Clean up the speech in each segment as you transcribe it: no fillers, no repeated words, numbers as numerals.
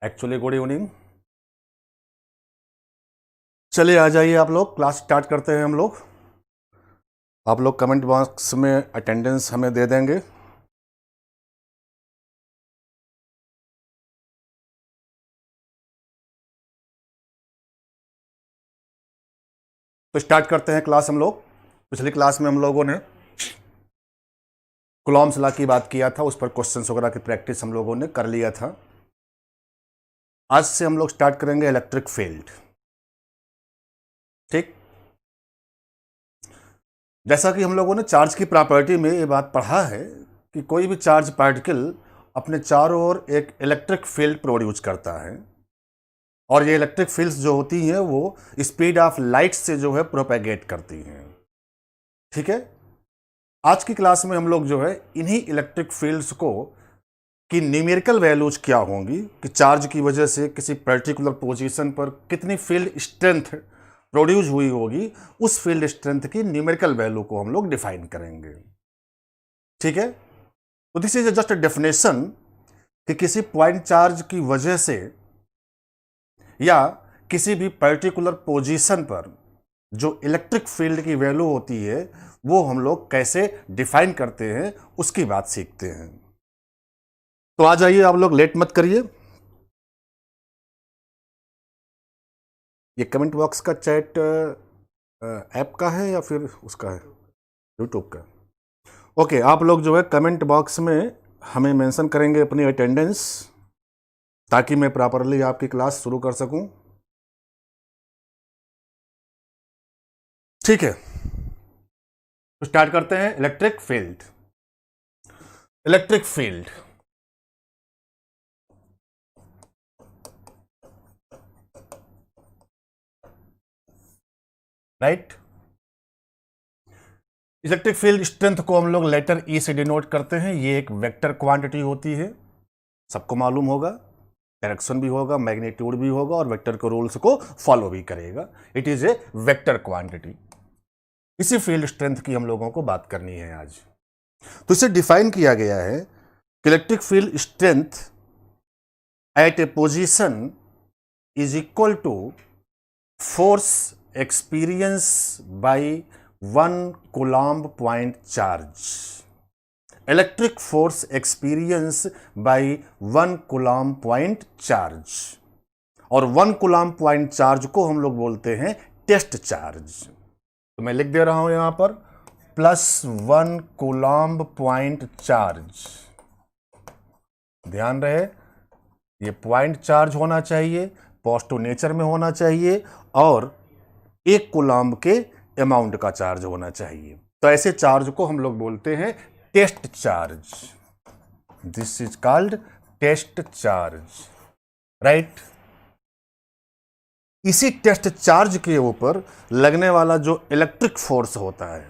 Actually good evening. चलिए आ जाइए आप लोग, क्लास स्टार्ट करते हैं हम लोग। आप लोग कमेंट बॉक्स में अटेंडेंस हमें दे देंगे। तो स्टार्ट करते हैं क्लास हम लोग। पिछली क्लास में हम लोगों ने कूलॉम्स लॉ की बात किया था, उस पर क्वेश्चंस वगैरह की प्रैक्टिस हम लोगों ने कर लिया था। आज से हम लोग स्टार्ट करेंगे इलेक्ट्रिक फील्ड। ठीक, जैसा कि हम लोगों ने चार्ज की प्रॉपर्टी में ये बात पढ़ा है कि कोई भी चार्ज पार्टिकल अपने चारों ओर एक इलेक्ट्रिक फील्ड प्रोड्यूस करता है, और ये इलेक्ट्रिक फील्ड्स जो होती हैं वो स्पीड ऑफ लाइट से जो है प्रोपेगेट करती हैं। ठीक है, आज की क्लास में हम लोग जो है इन्हीं इलेक्ट्रिक फील्ड्स को कि न्यूमेरिकल वैल्यूज क्या होंगी, कि चार्ज की वजह से किसी पर्टिकुलर पोजीशन पर कितनी फील्ड स्ट्रेंथ प्रोड्यूस हुई होगी, उस फील्ड स्ट्रेंथ की न्यूमेरिकल वैल्यू को हम लोग डिफाइन करेंगे। ठीक है, तो this is just a definition कि किसी पॉइंट चार्ज की वजह से या किसी भी पर्टिकुलर पोजीशन पर जो इलेक्ट्रिक फील्ड की वैल्यू होती है वो हम लोग कैसे डिफाइन करते हैं उसकी बात सीखते हैं। तो आ जाइए आप लोग, लेट मत करिए। ये कमेंट बॉक्स का चैट ऐप का है या फिर उसका है, यूट्यूब का? ओके, आप लोग जो है कमेंट बॉक्स में हमें मेंशन करेंगे अपनी अटेंडेंस, ताकि मैं प्रॉपरली आपकी क्लास शुरू कर सकूं। ठीक है, तो स्टार्ट करते हैं। Electric field, electric field right. Electric field strength को हम लोग लेटर ई से डिनोट करते हैं। ये एक वेक्टर क्वांटिटी होती है, सबको मालूम होगा। डायरेक्शन भी होगा, मैग्नीट्यूड भी होगा, और वेक्टर के रूल्स को फॉलो भी करेगा। It is a vector quantity. इसी फील्ड स्ट्रेंथ की हम लोगों को बात करनी है आज। तो इसे डिफाइन किया गया है कि electric field strength at a position is equal to force experience by 1 coulomb point charge. Electric force experience by 1 coulomb point charge, और 1 कूलम्ब पॉइंट चार्ज को हम लोग बोलते हैं टेस्ट चार्ज। तो मैं लिख दे रहा हूं यहां पर +1 कूलम्ब पॉइंट चार्ज। ध्यान रहे, ये पॉइंट चार्ज होना चाहिए, पॉजिटिव नेचर में होना चाहिए, और 1 कूलम्ब के अमाउंट का चार्ज होना चाहिए। तो ऐसे चार्ज को हम लोग बोलते हैं test charge. This is called test charge, right. इसी टेस्ट चार्ज के ऊपर लगने वाला जो इलेक्ट्रिक फोर्स होता है,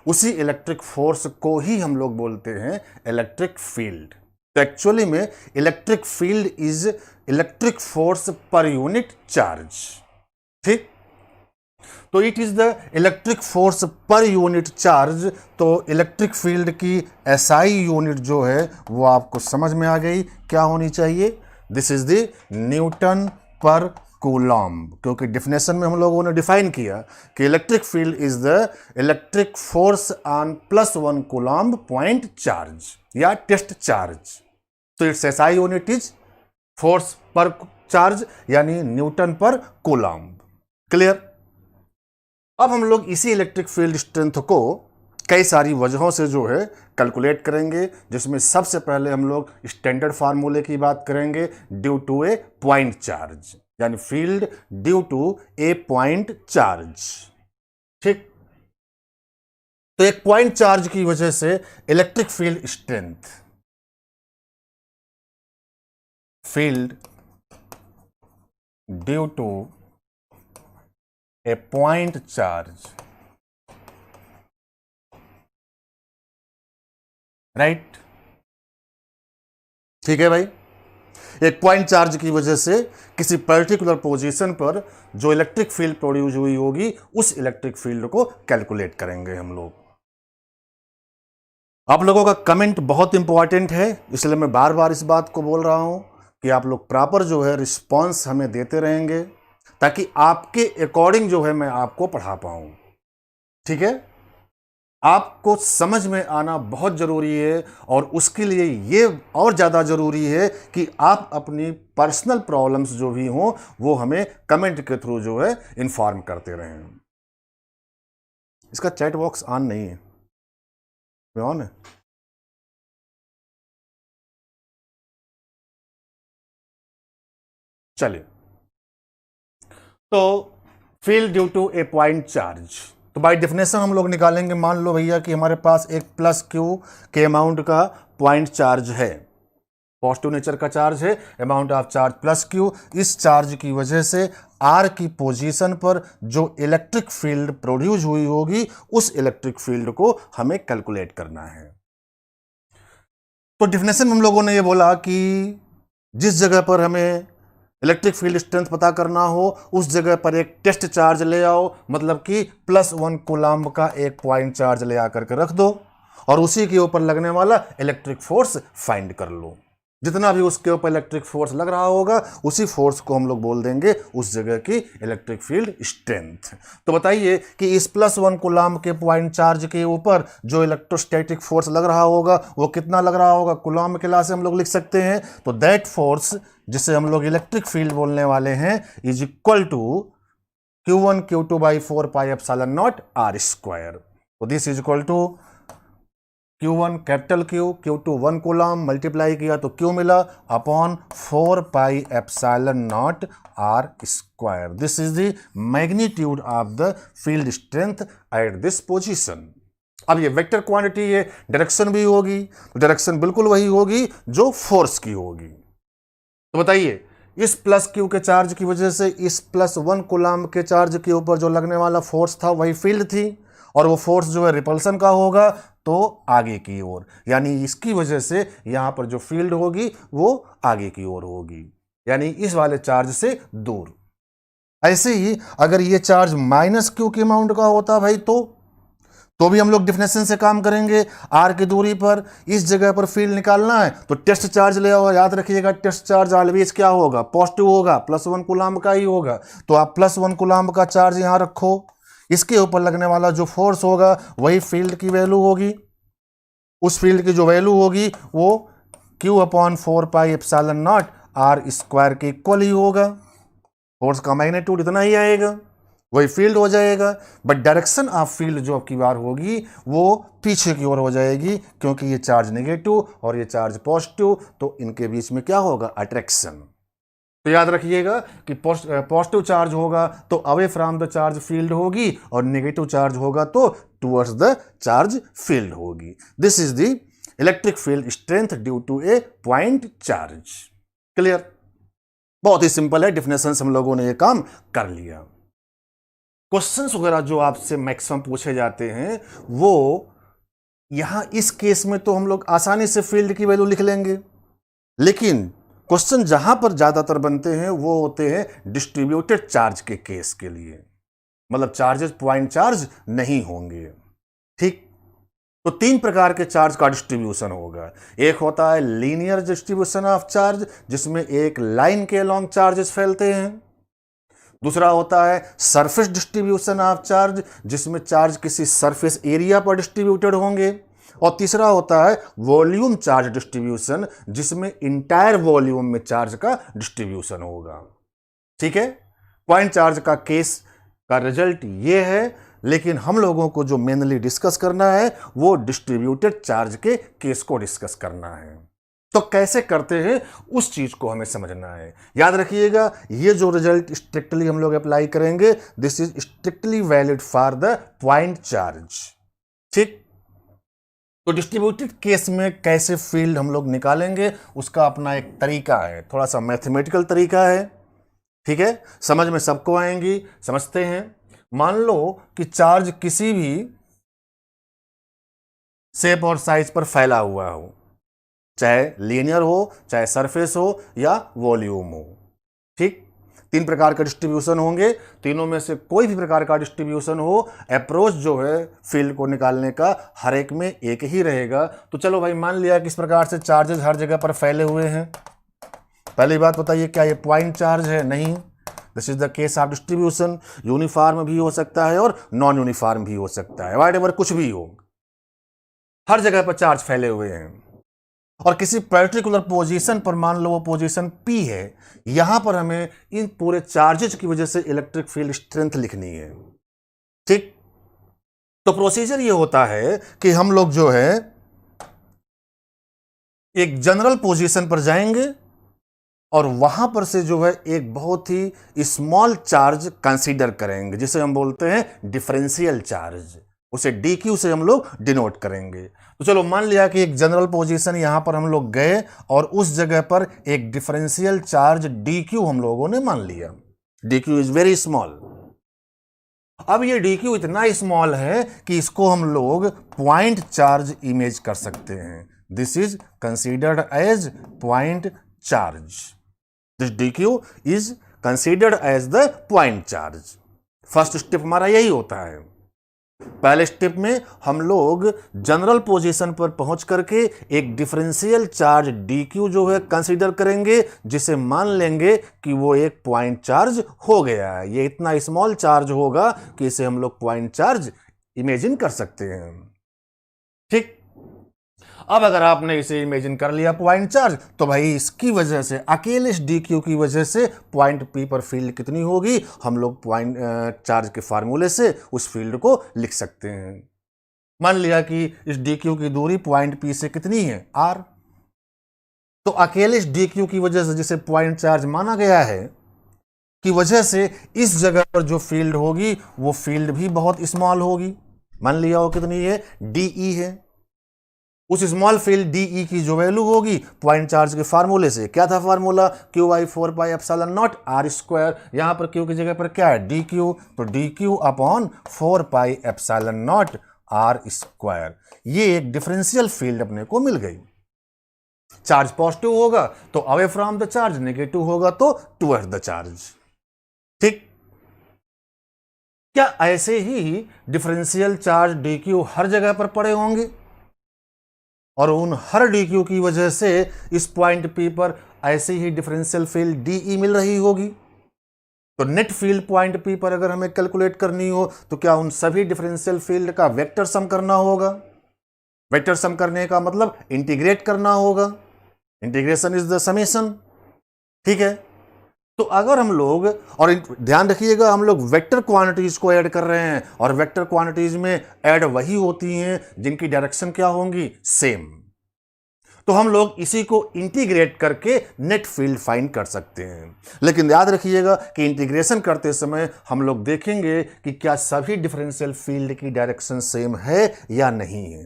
उसी इलेक्ट्रिक फोर्स को ही हम लोग बोलते हैं इलेक्ट्रिक फील्ड। तो एक्चुअली में electric field is electric force per unit charge. ठीक, तो it is the electric force per unit charge. तो इलेक्ट्रिक फील्ड की एसआई यूनिट जो है वो आपको समझ में आ गई क्या होनी चाहिए। दिस इज द न्यूटन पर कूलम्ब, क्योंकि डेफिनेशन में हम लोगों ने डिफाइन किया कि electric field is the electric force on +1 coulomb point charge या टेस्ट चार्ज। तो it's SI unit is force पर चार्ज, यानी न्यूटन पर कूलम्ब। क्लियर? अब हम लोग इसी इलेक्ट्रिक फील्ड स्ट्रेंथ को कई सारी वजहों से जो है कैलकुलेट करेंगे, जिसमें सबसे पहले हम लोग स्टैंडर्ड फार्मूले की बात करेंगे, due to a point charge, यानी field due to a point charge. ठीक, तो एक पॉइंट चार्ज की वजह से electric field strength, field due to a point charge, right. ठीक है भाई, एक पॉइंट चार्ज की वजह से किसी पर्टिकुलर पोजीशन पर जो इलेक्ट्रिक फील्ड प्रोड्यूस हुई होगी, उस इलेक्ट्रिक फील्ड को कैलकुलेट करेंगे हम लोग। आप लोगों का कमेंट बहुत इंपॉर्टेंट है, इसलिए मैं बार बार इस बात को बोल रहा हूं कि आप लोग प्रॉपर जो है रिस्पॉन्स हमें देते रहेंगे, ताकि आपके अकॉर्डिंग जो है मैं आपको पढ़ा पाऊँ। ठीक है, आपको समझ में आना बहुत ज़रूरी है, और उसके लिए ये और ज़्यादा ज़रूरी है कि आप अपनी पर्सनल प्रॉब्लम्स जो भी हों वो हमें कमेंट के थ्रू जो है इन्फॉर्म करते रहें। इसका चैट बॉक्स ऑन नहीं है, ऑन है? चलिए, तो field due to a point charge, तो बाय डेफिनेशन हम लोग निकालेंगे। मान लो भैया कि हमारे पास एक प्लस क्यू के अमाउंट का पॉइंट चार्ज है, पॉजिटिव नेचर का चार्ज है, amount of charge plus Q. इस चार्ज की वजह से आर की पोजीशन पर जो इलेक्ट्रिक फील्ड प्रोड्यूस हुई होगी उस इलेक्ट्रिक फील्ड को हमें कैलकुलेट करना है। तो डेफिनेशन हम लोगों ने ये बोला कि जिस जगह पर हमें इलेक्ट्रिक फील्ड स्ट्रेंथ पता करना हो उस जगह पर एक टेस्ट चार्ज ले आओ, मतलब कि +1 कूलम्ब का एक पॉइंट चार्ज ले आकर के रख दो, और उसी के ऊपर लगने वाला इलेक्ट्रिक फोर्स फाइंड कर लो। जितना भी उसके ऊपर इलेक्ट्रिक फोर्स लग रहा होगा उसी फोर्स को हम लोग बोल देंगे उस जगह की इलेक्ट्रिक फील्ड स्ट्रेंथ। तो बताइए कि इस +1 कूलम्ब के पॉइंट चार्ज के ऊपर जो इलेक्ट्रोस्टैटिक फोर्स लग रहा होगा वो कितना लग रहा होगा, कूलम्ब के लॉ से हम लोग लिख सकते हैं। तो दैट फोर्स, जिसे हम लोग इलेक्ट्रिक फील्ड बोलने वाले हैं, is equal to Q1 Q2 by 4 pi epsilon naught R square. तो this is equal to Q1 capital Q, Q2 1 coulomb, multiply किया तो Q मिला upon 4 pi epsilon naught R square. This is the magnitude of the field strength at this position. अब ये vector quantity है, direction भी होगी, direction बिल्कुल वही होगी जो फोर्स की होगी। तो बताइए, इस प्लस क्यू के चार्ज की वजह से इस +1 कूलम्ब के चार्ज के ऊपर जो लगने वाला फोर्स था वही फील्ड थी, और वो फोर्स जो है रिपल्सन का होगा तो आगे की ओर, यानी इसकी वजह से यहां पर जो फील्ड होगी वो आगे की ओर होगी, यानी इस वाले चार्ज से दूर। ऐसे ही अगर ये चार्ज -Q के अमाउंट का होता भाई तो भी हम लोग डिफिनेशन से काम करेंगे। आर की दूरी पर इस जगह पर फील्ड निकालना है तो टेस्ट चार्ज ले आओ। याद रखिएगा टेस्ट चार्ज ऑलवेज क्या होगा, पॉजिटिव होगा, +1 कूलम्ब का ही होगा। तो आप +1 कूलम्ब का चार्ज यहां रखो, इसके ऊपर लगने वाला जो फोर्स होगा वही फील्ड की वैल्यू होगी। उस फील्ड की जो वैल्यू होगी वो Q/4 पाई एप्सिलॉन नॉट R स्क्वायर के इक्वल ही होगा। फोर्स का मैग्नीट्यूड इतना ही आएगा, वही फील्ड हो जाएगा। बट डायरेक्शन ऑफ फील्ड जो आपकी बार होगी वो पीछे की ओर हो जाएगी, क्योंकि ये चार्ज नेगेटिव और ये चार्ज पॉजिटिव, तो इनके बीच में क्या होगा, अट्रैक्शन। तो याद रखिएगा कि पॉजिटिव चार्ज होगा तो away from the charge field होगी, और नेगेटिव चार्ज होगा तो टुवर्ड्स द चार्ज फील्ड होगी। This is the electric field strength due to a point charge. Clear? बहुत ही सिंपल है, डेफिनेशन हम लोगों ने ये काम कर लिया। क्वेश्चंस वगैरह जो आपसे मैक्सिमम पूछे जाते हैं वो यहां इस केस में तो हम लोग आसानी से फील्ड की वैल्यू लिख लेंगे, लेकिन क्वेश्चन जहां पर ज्यादातर बनते हैं वो होते हैं डिस्ट्रीब्यूटेड चार्ज के केस के लिए, मतलब चार्जेस पॉइंट चार्ज नहीं होंगे। ठीक, तो 3 प्रकार के चार्ज का डिस्ट्रीब्यूशन होगा। एक होता है लीनियर डिस्ट्रीब्यूशन ऑफ चार्ज, जिसमें एक लाइन के अलोंग चार्जेस फैलते हैं। दूसरा होता है सरफेस डिस्ट्रीब्यूशन ऑफ चार्ज, जिसमें चार्ज किसी सरफेस एरिया पर डिस्ट्रीब्यूटेड होंगे। और तीसरा होता है वॉल्यूम चार्ज डिस्ट्रीब्यूशन, जिसमें इंटायर वॉल्यूम में चार्ज का डिस्ट्रीब्यूशन होगा। ठीक है, पॉइंट चार्ज का केस का रिजल्ट ये है, लेकिन हम लोगों को जो मेनली डिस्कस करना है वो डिस्ट्रीब्यूटेड चार्ज के केस को डिस्कस करना है। तो कैसे करते हैं उस चीज को हमें समझना है। याद रखिएगा, ये जो रिजल्ट स्ट्रिक्टली हम लोग अप्लाई करेंगे, this is strictly valid for the point charge. ठीक, तो डिस्ट्रीब्यूटेड केस में कैसे फील्ड हम लोग निकालेंगे उसका अपना एक तरीका है, थोड़ा सा मैथमेटिकल तरीका है। ठीक है, समझ में सबको आएंगी, समझते हैं। मान लो कि चार्ज किसी भी शेप और साइज पर फैला हुआ हो, चाहे लीनियर हो, चाहे सरफेस हो या वॉल्यूम हो। ठीक, 3 प्रकार का डिस्ट्रीब्यूशन होंगे, तीनों में से कोई भी प्रकार का डिस्ट्रीब्यूशन हो, अप्रोच जो है फील्ड को निकालने का हर एक में एक ही रहेगा। तो चलो भाई, मान लिया कि इस प्रकार से चार्जेस हर जगह पर फैले हुए हैं, पहली बात बताइए, क्या ये पॉइंट चार्ज है? नहीं। This is the case of distribution. Uniform भी हो सकता है और नॉन यूनिफॉर्म भी हो सकता है, व्हाटएवर कुछ भी हो, हर जगह पर चार्ज फैले हुए हैं। और किसी पर्टिकुलर पोजीशन पर, मान लो वो पोजीशन P है, यहां पर हमें इन पूरे चार्जेज की वजह से इलेक्ट्रिक फील्ड स्ट्रेंथ लिखनी है। ठीक, तो प्रोसीजर ये होता है कि हम लोग जो है एक जनरल पोजीशन पर जाएंगे और वहां पर से जो है एक बहुत ही स्मॉल चार्ज कंसीडर करेंगे, जिसे हम बोलते हैं डिफरेंशियल चार्ज। उसे DQ से हम लोग डिनोट करेंगे। तो चलो मान लिया कि एक जनरल पोजीशन यहां पर हम लोग गए और उस जगह पर एक डिफरेंशियल चार्ज DQ हम लोगों ने मान लिया। DQ is very small. अब ये DQ इतना स्मॉल है कि इसको हम लोग पॉइंट चार्ज इमेज कर सकते हैं। This is considered as point charge. This DQ is considered as the point charge. First step हमारा यही होता है। पहले स्टेप में हम लोग जनरल पोजीशन पर पहुंच करके एक डिफरेंशियल चार्ज DQ जो है कंसीडर करेंगे, जिसे मान लेंगे कि वो एक पॉइंट चार्ज हो गया है। ये इतना स्मॉल चार्ज होगा कि इसे हम लोग पॉइंट चार्ज इमेजिन कर सकते हैं। ठीक, अब अगर आपने इसे इमेजिन कर लिया पॉइंट चार्ज, तो भाई इसकी वजह से, अकेले इस DQ की वजह से पॉइंट P पर फील्ड कितनी होगी, हम लोग पॉइंट चार्ज के फार्मूले से उस फील्ड को लिख सकते हैं। मान लिया कि इस DQ की दूरी पॉइंट P से कितनी है, R। तो अकेले इस DQ की वजह से, जिसे पॉइंट चार्ज माना गया है, की वजह से इस जगह पर जो फील्ड होगी वो फील्ड भी बहुत स्मॉल होगी। मान लिया वो कितनी है, DE है। उस स्मॉल फील्ड DE की जो वैल्यू होगी पॉइंट चार्ज के फार्मूले से, क्या था फार्मूला, Q/4πε0r²। यहां पर Q की जगह पर क्या है, DQ, तो DQ/4πε0r²। ये एक डिफरेंशियल फील्ड अपने को मिल गई। चार्ज पॉजिटिव होगा तो away from the charge, negative होगा तो टुवर्ड्स द चार्ज। ठीक, क्या ऐसे ही डिफरेंशियल चार्ज DQ हर जगह पर पड़े होंगे और उन हर DQ की वजह से इस पॉइंट P पर ऐसे ही डिफरेंशियल फील्ड DE मिल रही होगी? तो नेट फील्ड पॉइंट P पर अगर हमें कैलकुलेट करनी हो तो क्या उन सभी डिफरेंशियल फील्ड का वेक्टर सम करना होगा? वेक्टर सम करने का मतलब इंटीग्रेट करना होगा। Integration is the summation. ठीक है, तो अगर हम लोग, और ध्यान रखिएगा हम लोग वेक्टर क्वांटिटीज को ऐड कर रहे हैं, और वेक्टर क्वांटिटीज में ऐड वही होती हैं जिनकी डायरेक्शन क्या होंगी, सेम। तो हम लोग इसी को इंटीग्रेट करके नेट फील्ड फाइंड कर सकते हैं। लेकिन याद रखिएगा कि इंटीग्रेशन करते समय हम लोग देखेंगे कि क्या सभी डिफरेंशियल फील्ड की डायरेक्शन सेम है या नहीं है।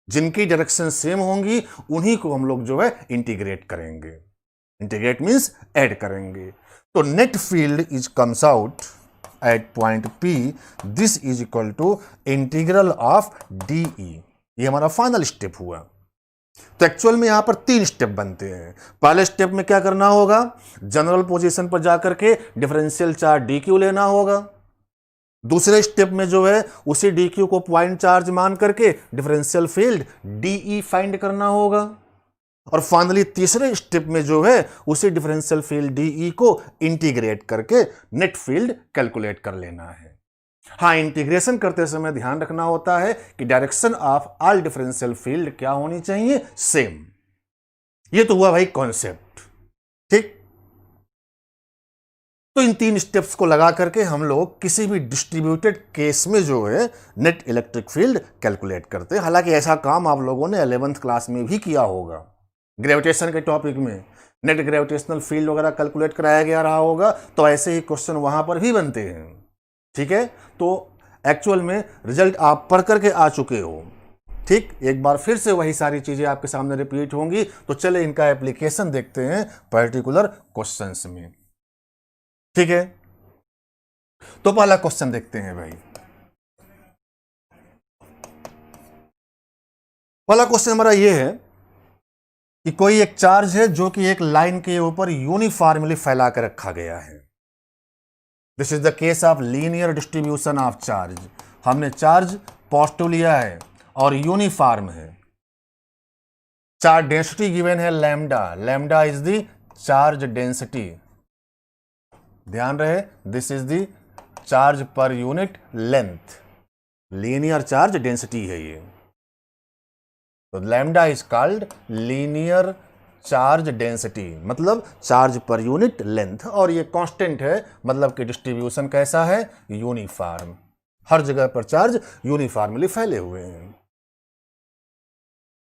जिनकी डायरेक्शन सेम होंगी उन्हीं को हम लोग जो है इंटीग्रेट करेंगे। इंटीग्रेट मींस ऐड करेंगे। तो net field is comes out at point P, this is equal to integral of DE। ये हमारा फाइनल स्टेप हुआ। तो एक्चुअल में यहां पर 3 स्टेप बनते हैं। पहले स्टेप में क्या करना होगा, जनरल पोजीशन पर जाकर के डिफरेंशियल चार्ज DQ लेना होगा। दूसरे स्टेप में जो है उसी DQ को पॉइंट चार्ज मान करके डिफरेंशियल फील्ड DE फाइंड करना होगा। और फाइनली तीसरे स्टेप में जो है उसी डिफरेंशियल फील्ड DE को इंटीग्रेट करके नेट फील्ड कैलकुलेट कर लेना है। हाँ, इंटीग्रेशन करते समय ध्यान रखना होता है कि direction of all differential field क्या होनी चाहिए, सेम। ये तो हुआ भाई कॉन्सेप्ट। ठीक, तो इन 3 स्टेप्स को लगा करके हम लोग किसी भी डिस्ट्रीब्यूटेड केस में जो है नेट इलेक्ट्रिक फील्ड कैलकुलेट करते हैं। हालांकि ऐसा काम आप लोगों ने 11th क्लास में भी किया होगा। ग्रेविटेशन के टॉपिक में नेट ग्रेविटेशनल फील्ड वगैरह कैलकुलेट कराया गया रहा होगा, तो ऐसे ही क्वेश्चन वहां पर भी बनते हैं। ठीक है, तो एक्चुअल में रिजल्ट आप पढ़ करके आ चुके हो। ठीक, एक बार फिर से वही सारी चीजें आपके सामने रिपीट होंगी। तो चले इनका एप्लीकेशन देखते हैं पर्टिकुलर क्वेश्चंस में। ठीक है, तो पहला क्वेश्चन देखते हैं भाई। पहला क्वेश्चन हमारा यह है कि कोई एक चार्ज है जो कि एक लाइन के ऊपर यूनिफॉर्मली फैला कर रखा गया है। This is the case of linear distribution of charge. हमने चार्ज पॉजिटिव लिया है और यूनिफॉर्म है। चार्ज डेंसिटी गिवन है lambda. Lambda is the charge density, ध्यान रहे this is the charge per unit length, linear charge density है ये। तो lambda is called linear charge density, मतलब चार्ज पर यूनिट लेंथ, और ये कांस्टेंट है, मतलब कि डिस्ट्रीब्यूशन कैसा है, यूनिफॉर्म, हर जगह पर चार्ज यूनिफॉर्मली फैले हुए हैं।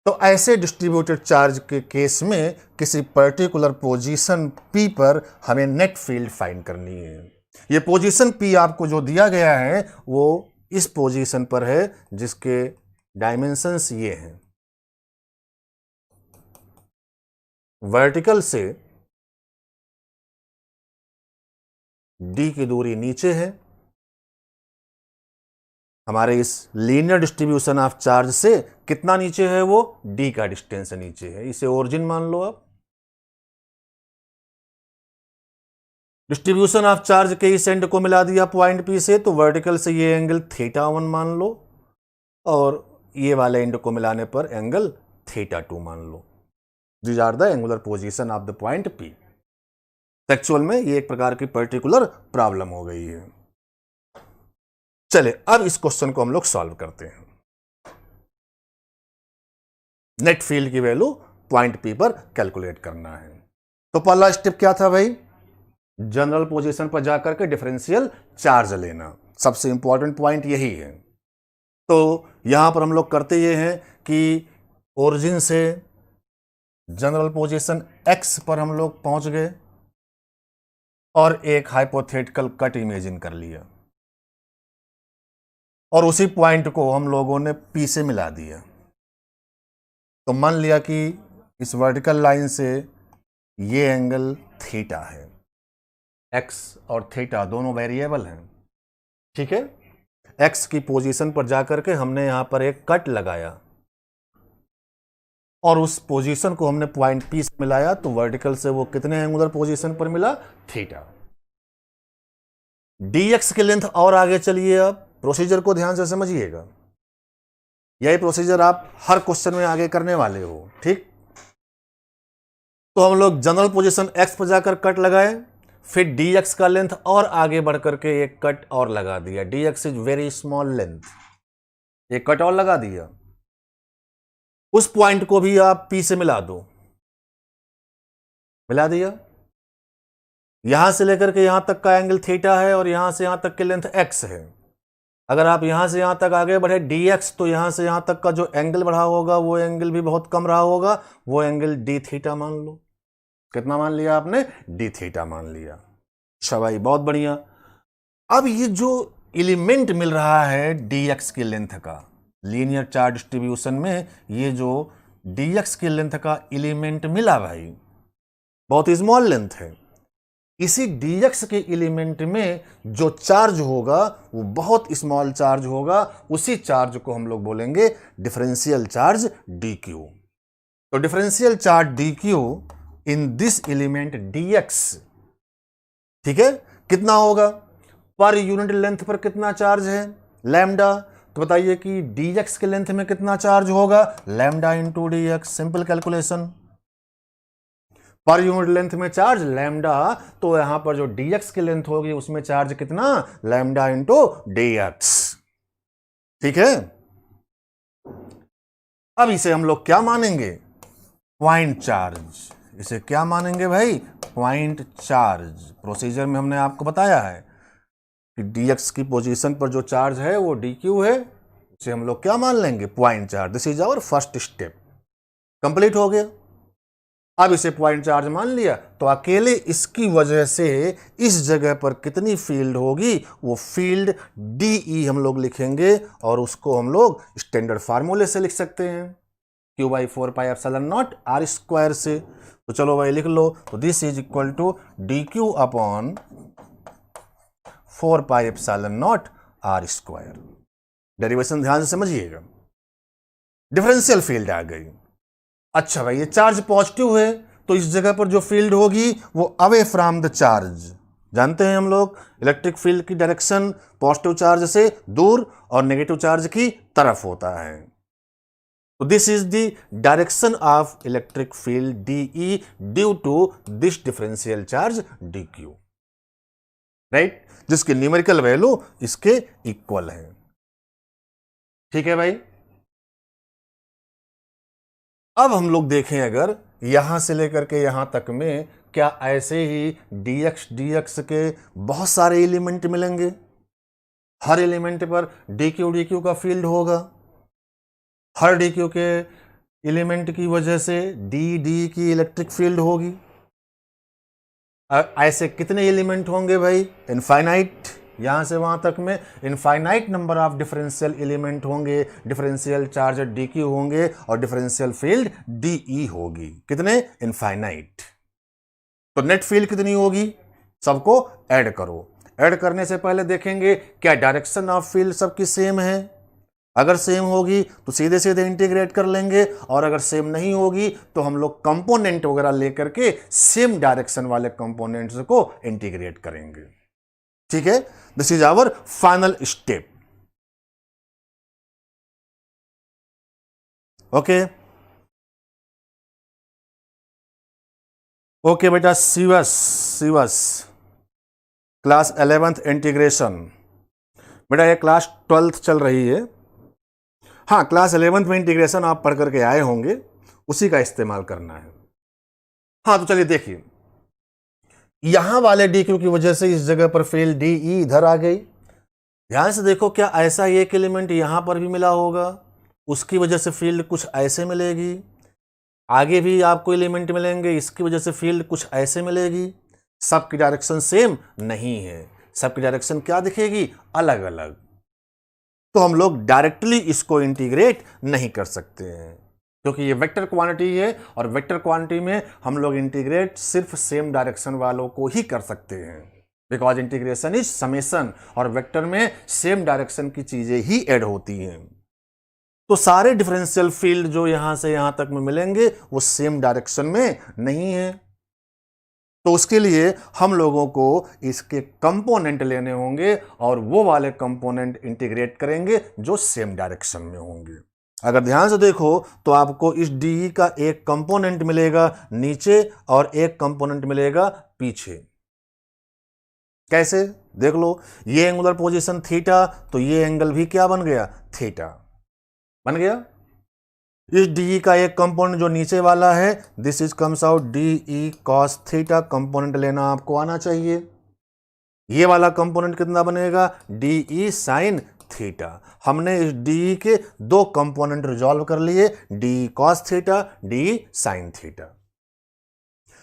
तो ऐसे डिस्ट्रीब्यूटेड चार्ज के केस में किसी पर्टिकुलर पोजीशन P पर हमें नेट फील्ड फाइंड करनी है। ये पोजीशन P आपको जो दिया गया है वो इस पोजीशन पर है जिसके डायमेंशंस ये हैं। वर्टिकल से D की दूरी नीचे है, हमारे इस लीनियर डिस्ट्रीब्यूशन ऑफ चार्ज से कितना नीचे है, वो D का डिस्टेंस नीचे है, इसे ओरिजिन मान लो आप। डिस्ट्रीब्यूशन ऑफ चार्ज के इस एंड को मिला दिया पॉइंट P से, तो वर्टिकल से ये एंगल θ1 मान लो, और ये वाले एंड को मिलाने पर एंगल θ2 मान लो। These are the angular position of the point P। Actual में ये एक प्रकार की पर्टिकुलर प्रॉब्लम हो गई है। चले अब इस क्वेश्चन को हम लोग सॉल्व करते हैं। नेट फील्ड की वैल्यू पॉइंट P पर कैलकुलेट करना है। तो पहला स्टेप क्या था भाई, जनरल पोजीशन पर जाकर के डिफरेंशियल चार्ज लेना, सबसे इंपॉर्टेंट पॉइंट यही है। तो यहां पर हम लोग करते ये हैं कि ओरिजिन से जनरल पोजीशन X पर हम लोग पहुंच गए और एक हाइपोथेटिकल कट इमेजिन कर लिया, और उसी पॉइंट को हम लोगों ने P से मिला दिया। तो मान लिया कि इस वर्टिकल लाइन से ये एंगल थीटा है, x और थीटा दोनों वेरिएबल हैं, ठीक है। x की पोजीशन पर जाकर के हमने यहां पर एक कट लगाया और उस पोजीशन को हमने पॉइंट P से मिलाया, तो वर्टिकल से वो कितने एंगुलर पोजीशन पर मिला, थीटा। dx की लेंथ और आगे चलिए, आप प्रोसीजर को ध्यान से समझिएगा, यही प्रोसीजर आप हर क्वेश्चन में आगे करने वाले हो, ठीक। तो हम लोग जनरल पोजीशन x पर जाकर कट लगाए, फिर dx का लेंथ और आगे बढ़ करके एक कट और लगा दिया, dx is very small length, एक कट और लगा दिया। उस पॉइंट को भी आप P से मिला दो, मिला दिया। यहां से लेकर के यहां तक का एंगल थीटा है और यहां से यहां तक की लेंथ x है। अगर आप यहां से यहां तक आगे बढ़े dx, तो यहां से यहां तक का जो एंगल बढ़ा होगा वो एंगल भी बहुत कम रहा होगा, वो एंगल d थीटा मान लो। कितना मान लिया आपने, d थीटा मान लिया। अच्छा भाई, बहुत बढ़िया। अब ये जो एलिमेंट मिल रहा है dx की लेंथ का, लीनियर चार्ज डिस्ट्रीब्यूशन में ये जो dx की लेंथ का एलिमेंट मिला भाई, बहुत स्मॉल लेंथ है। इसी dx के एलिमेंट में जो चार्ज होगा वो बहुत स्मॉल चार्ज होगा, उसी चार्ज को हम लोग बोलेंगे डिफरेंशियल चार्ज dq। तो differential charge dq in this element dx, ठीक है, कितना होगा, पर यूनिट लेंथ पर कितना चार्ज है, लैम्डा। तो बताइए कि dx के लेंथ में कितना चार्ज होगा, lambda into dx, simple calculation. पर यूनिट लेंथ में चार्ज लैम्डा, तो यहां पर जो dx की लेंथ होगी उसमें चार्ज कितना, लैम्डा इंटू dx, ठीक है। अब इसे हम लोग क्या मानेंगे, पॉइंट चार्ज। इसे क्या मानेंगे भाई, पॉइंट चार्ज। प्रोसीजर में हमने आपको बताया है कि dx की पोजीशन पर जो चार्ज है वो dq है, उसे हम लोग क्या मान लेंगे, point charge. This is our first step, complete हो गया। अब इसे पॉइंट चार्ज मान लिया, तो अकेले इसकी वजह से इस जगह पर कितनी फील्ड होगी, वो फील्ड DE हम लोग लिखेंगे, और उसको हम लोग स्टैंडर्ड फार्मूले से लिख सकते हैं, Q/4πε0 r स्क्वायर से। तो चलो भाई लिख लो, तो this is equal to dq upon 4πε0 r square. Derivation ध्यान से समझिएगा, डिफरेंशियल फील्ड आ गई। अच्छा भाई, ये चार्ज पॉजिटिव है, तो इस जगह पर जो फील्ड होगी वो अवे फ्रॉम द चार्ज। जानते हैं हम लोग इलेक्ट्रिक फील्ड की डायरेक्शन पॉजिटिव चार्ज से दूर और नेगेटिव चार्ज की तरफ होता है। तो this is the direction of electric field DE due to this differential charge dq, right, जिसकी न्यूमेरिकल वैल्यू इसके इक्वल है। ठीक है भाई। अब हम लोग देखें अगर यहां से लेकर के यहां तक में क्या ऐसे ही dx के बहुत सारे एलिमेंट मिलेंगे, हर एलिमेंट पर dq का फील्ड होगा, हर dq के एलिमेंट की वजह से डी की इलेक्ट्रिक फील्ड होगी। ऐसे कितने एलिमेंट होंगे भाई? इनफाइनाइट, यहां से वहां तक में infinite number of differential element होंगे, डिफरेंशियल चार्ज dq होंगे और डिफरेंशियल फील्ड de होगी। कितने? इनफाइनाइट। तो नेट फील्ड कितनी होगी? सबको ऐड करो। ऐड करने से पहले देखेंगे क्या डायरेक्शन ऑफ फील्ड सबकी सेम है। अगर सेम होगी तो सीधे सीधे इंटीग्रेट कर लेंगे, और अगर सेम नहीं होगी तो हम लोग कंपोनेंट वगैरह लेकर के सेम डायरेक्शन वाले कंपोनेंट्स को इंटीग्रेट करेंगे। ठीक है, this is our final step. Okay okay बेटा, सीवस क्लास 11th इंटीग्रेशन। बेटा ये क्लास 12th चल रही है। हाँ, क्लास 11th में इंटीग्रेशन आप पढ़ करके आए होंगे, उसी का इस्तेमाल करना है। हाँ तो चलिए देखिए, यहां वाले dq की वजह से इस जगह पर फील्ड de इधर आ गई। ध्यान से देखो, क्या ऐसा एक एलिमेंट यहां पर भी मिला होगा, उसकी वजह से फील्ड कुछ ऐसे मिलेगी। आगे भी आपको एलिमेंट मिलेंगे, इसकी वजह से फील्ड कुछ ऐसे मिलेगी। सबकी डायरेक्शन सेम नहीं है, सबकी डायरेक्शन क्या दिखेगी? अलग अलग। तो हम लोग डायरेक्टली इसको इंटीग्रेट नहीं कर सकते हैं, क्योंकि ये वेक्टर क्वांटिटी है, और वेक्टर क्वांटिटी में हम लोग इंटीग्रेट सिर्फ सेम डायरेक्शन वालों को ही कर सकते हैं, बिकॉज इंटीग्रेशन इज समेशन, और वेक्टर में सेम डायरेक्शन की चीजें ही ऐड होती हैं। तो सारे डिफरेंशियल फील्ड जो यहां से यहां तक में मिलेंगे वो सेम डायरेक्शन में नहीं है। तो उसके लिए हम लोगों को इसके कंपोनेंट लेने होंगे, और वो वाले कंपोनेंट इंटीग्रेट करेंगे जो सेम डायरेक्शन में होंगे। अगर ध्यान से देखो तो आपको इस डी का एक कंपोनेंट मिलेगा नीचे और एक कंपोनेंट मिलेगा पीछे। कैसे? देख लो, ये एंगुलर पोजीशन थीटा, तो ये एंगल भी क्या बन गया? थीटा बन गया। इस डी का एक कंपोनेंट जो नीचे वाला है, this is comes out D cos theta, component लेना आपको आना चाहिए। ये वाला कंपोनेंट कितना बनेगा? D sine theta. हमने इस डी के दो कंपोनेंट रिजॉल्व कर लिए, D cos theta, D sine theta.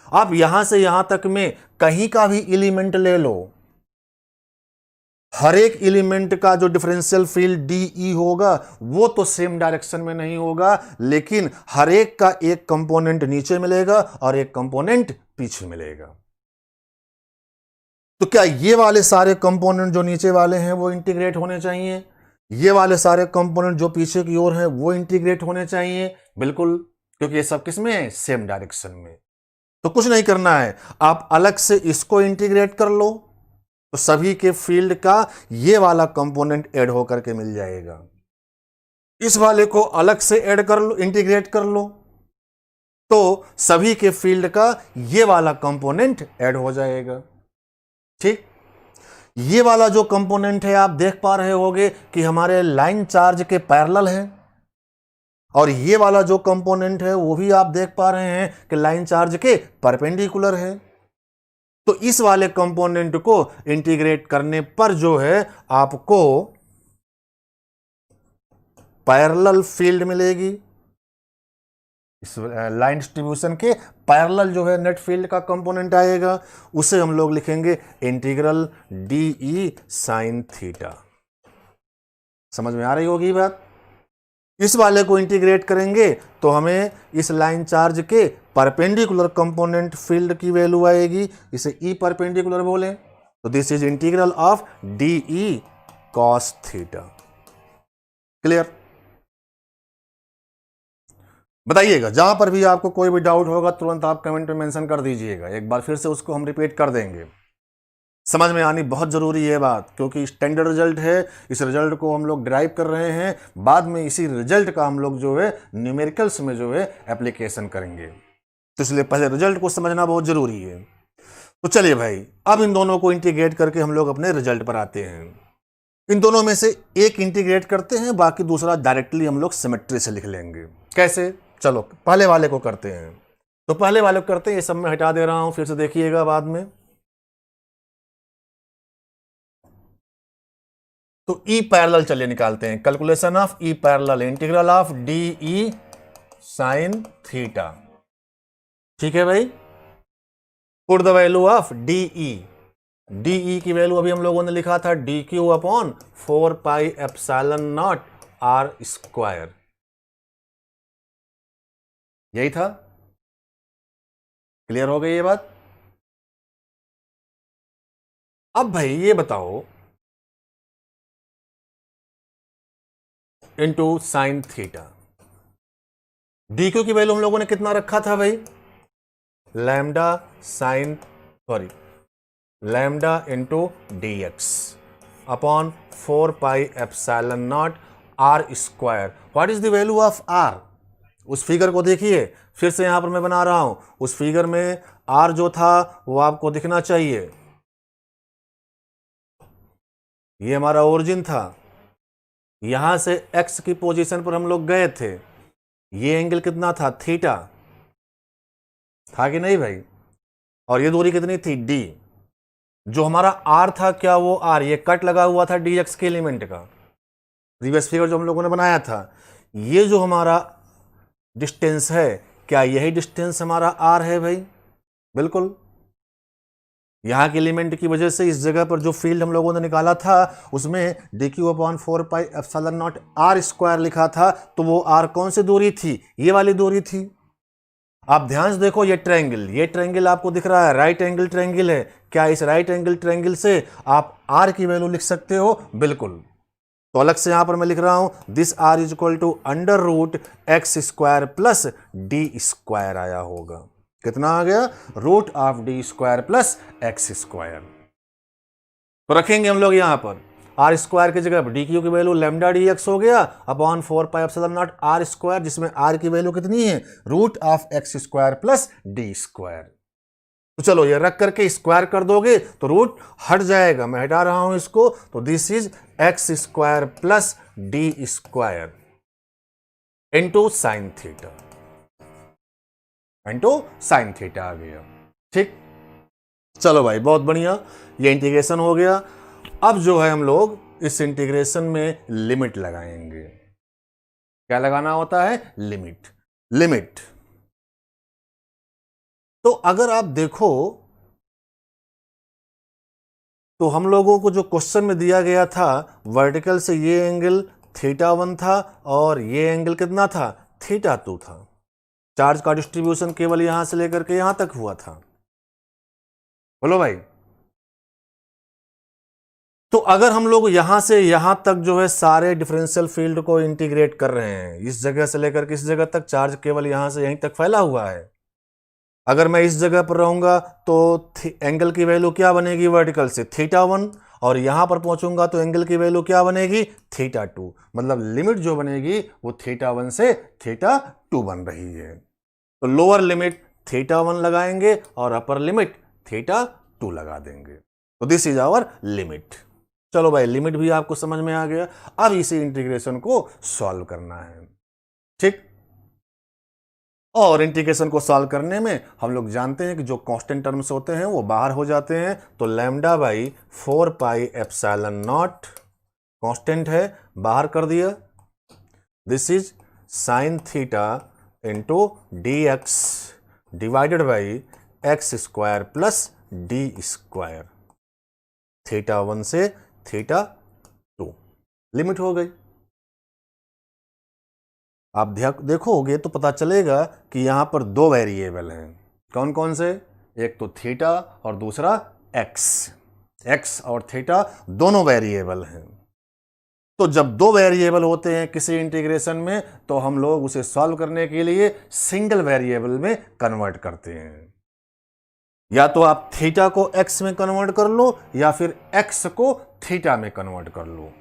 आप यहां से यहां तक में कहीं का भी एलिमेंट ले लो, हर एक एलिमेंट का जो डिफरेंशियल फील्ड डी होगा वो तो सेम डायरेक्शन में नहीं होगा, लेकिन हर एक का एक कंपोनेंट नीचे मिलेगा और एक कंपोनेंट पीछे मिलेगा। तो क्या ये वाले सारे कंपोनेंट जो नीचे वाले हैं वो इंटीग्रेट होने चाहिए, ये वाले सारे कंपोनेंट जो पीछे की ओर हैं वो इंटीग्रेट होने चाहिए? बिल्कुल, क्योंकि ये सब किसमें है? सेम डायरेक्शन में। तो कुछ नहीं करना है, आप अलग से इसको इंटीग्रेट कर लो, तो सभी के फील्ड का ये वाला कंपोनेंट ऐड होकर के मिल जाएगा। इस वाले को अलग से ऐड कर लो, इंटीग्रेट कर लो, तो सभी के फील्ड का ये वाला कंपोनेंट ऐड हो जाएगा। ठीक, ये वाला जो कंपोनेंट है आप देख पा रहे होगे कि हमारे लाइन चार्ज के पैरेलल है, और ये वाला जो कंपोनेंट है वो भी आप देख पा रहे हैं कि लाइन चार्ज के परपेंडिकुलर है। तो इस वाले कंपोनेंट को इंटीग्रेट करने पर जो है आपको पैरेलल फील्ड मिलेगी। इस लाइन डिस्ट्रीब्यूशन के पैरेलल जो है नेट फील्ड का कंपोनेंट आएगा, उसे हम लोग लिखेंगे इंटीग्रल डी साइन थीटा। समझ में आ रही होगी बात? इस वाले को इंटीग्रेट करेंगे तो हमें इस लाइन चार्ज के परपेंडिकुलर कंपोनेंट फील्ड की वैल्यू आएगी, इसे ई परपेंडिकुलर बोलें, तो this is integral of D cos theta. Clear? बताइएगा, जहां पर भी आपको कोई भी डाउट होगा तुरंत आप कमेंट में मेंशन कर दीजिएगा, एक बार फिर से उसको हम रिपीट कर देंगे। समझ में आनी बहुत ज़रूरी है बात, क्योंकि स्टैंडर्ड रिजल्ट है, इस रिजल्ट को हम लोग ड्राइव कर रहे हैं, बाद में इसी रिजल्ट का हम लोग जो है न्यूमेरिकल्स में जो है एप्लीकेशन करेंगे, तो इसलिए पहले रिजल्ट को समझना बहुत ज़रूरी है। तो चलिए भाई, अब इन दोनों को इंटीग्रेट करके हम लोग अपने रिजल्ट पर आते हैं। इन दोनों में से एक इंटीग्रेट करते हैं, बाकी दूसरा डायरेक्टली हम लोग सिमेट्री से लिख लेंगे। कैसे? चलो पहले वाले को करते हैं। तो पहले वाले को करते हैं, ये सब मैं हटा दे रहा हूं, फिर से देखिएगा बाद में। तो ई पैरेलल चलिए निकालते हैं। Calculation of E parallel, integral of D E sine theta. ठीक है भाई, put the value of D E. D E की वैल्यू अभी हम लोगों ने लिखा था D Q upon 4 pi epsilon naught R square, यही था। क्लियर हो गई ये बात? अब भाई ये बताओ, into sine theta, D Q की वैल्यू हम लोगों ने कितना रखा था भाई? Lambda sine, sorry, lambda into D X upon 4 pi epsilon naught R square. What is the value of R? उस फिगर को देखिए, फिर से यहां पर मैं बना रहा हूं। उस फिगर में आर जो था वो आपको दिखना चाहिए। ये हमारा ओरिजिन था, यहां से एक्स की पोजीशन पर हम लोग गए थे। ये एंगल कितना था? थीटा था कि नहीं भाई? और ये दूरी कितनी थी? डी। जो हमारा आर था, क्या वो आर ये कट लगा हुआ था डी एक्स के एलिमेंट का, प्रीवियस फिगर जो हम लोगों ने बनाया था। ये जो हमारा डिस्टेंस है, क्या यही डिस्टेंस हमारा आर है भाई? बिल्कुल। यहाँ के एलिमेंट की वजह से इस जगह पर जो फील्ड हम लोगों ने निकाला था उसमें D Q upon 4 pi epsilon naught R square लिखा था। तो वो आर कौन सी दूरी थी? ये वाली दूरी थी। आप ध्यान से देखो, ये ट्रायंगल आपको दिख रहा है, राइट एंगल ट्रायंगल है। क्या इस राइट एंगल ट्रायंगल से आप आर की वैल्यू लिख सकते हो? बिल्कुल। तो अलग से यहां पर मैं लिख रहा हूं, this R is equal to under root X square plus D square आया होगा। कितना आ गया? Root of D square plus X square. तो रखेंगे हम लोग यहां पर आर स्क्वायर की जगह पर डी क्यू की वैल्यू लैम्डा डी एक्स हो गया upon 4 pi epsilon naught R square, जिसमें आर की वैल्यू कितनी है? Root of X square plus D square. तो चलो ये रख करके स्क्वायर कर दोगे तो रूट हट जाएगा, मैं हटा रहा हूं इसको। तो this is x square plus D square into sine theta, into sine theta आ गया। ठीक, चलो भाई बहुत बढ़िया, ये इंटीग्रेशन हो गया। अब जो है हम लोग इस इंटीग्रेशन में लिमिट लगाएंगे। क्या लगाना होता है? लिमिट। तो अगर आप देखो तो हम लोगों को जो क्वेश्चन में दिया गया था, वर्टिकल से ये एंगल θ1 था और ये एंगल कितना था? θ2 था। चार्ज का डिस्ट्रीब्यूशन केवल यहां से लेकर के यहां तक हुआ था। बोलो भाई। तो अगर हम लोग यहां से यहां तक जो है सारे डिफरेंशियल फील्ड को इंटीग्रेट कर रहे हैं, इस जगह से लेकर के इस जगह तक चार्ज केवल यहां से यहीं तक फैला हुआ है। अगर मैं इस जगह पर रहूंगा तो एंगल की वैल्यू क्या बनेगी? वर्टिकल से θ1, और यहां पर पहुंचूंगा तो एंगल की वैल्यू क्या बनेगी? θ2। मतलब लिमिट जो बनेगी वो θ1 से θ2 बन रही है। तो लोअर लिमिट θ1 लगाएंगे और अपर लिमिट θ2 लगा देंगे। तो दिस इज आवर लिमिट। चलो भाई, लिमिट भी आपको समझ में आ गया। अब इसी इंटीग्रेशन को सॉल्व करना है। ठीक, और इंटीग्रेशन को सॉल्व करने में हम लोग जानते हैं कि जो कांस्टेंट टर्म्स होते हैं वो बाहर हो जाते हैं। तो lambda by 4 pi epsilon naught constant है, बाहर कर दिया। This is sine theta into D x divided by x square plus D square, θ1 से θ2। लिमिट हो गई। आप देखोगे तो पता चलेगा कि यहां पर दो वेरिएबल हैं। कौन कौन से? एक तो थीटा और दूसरा एक्स। एक्स और थीटा दोनों वेरिएबल हैं। तो जब दो वेरिएबल होते हैं किसी इंटीग्रेशन में तो हम लोग उसे सॉल्व करने के लिए सिंगल वेरिएबल में कन्वर्ट करते हैं। या तो आप थीटा को एक्स में कन्वर्ट कर लो या फिर एक्स को थीटा में कन्वर्ट कर लो,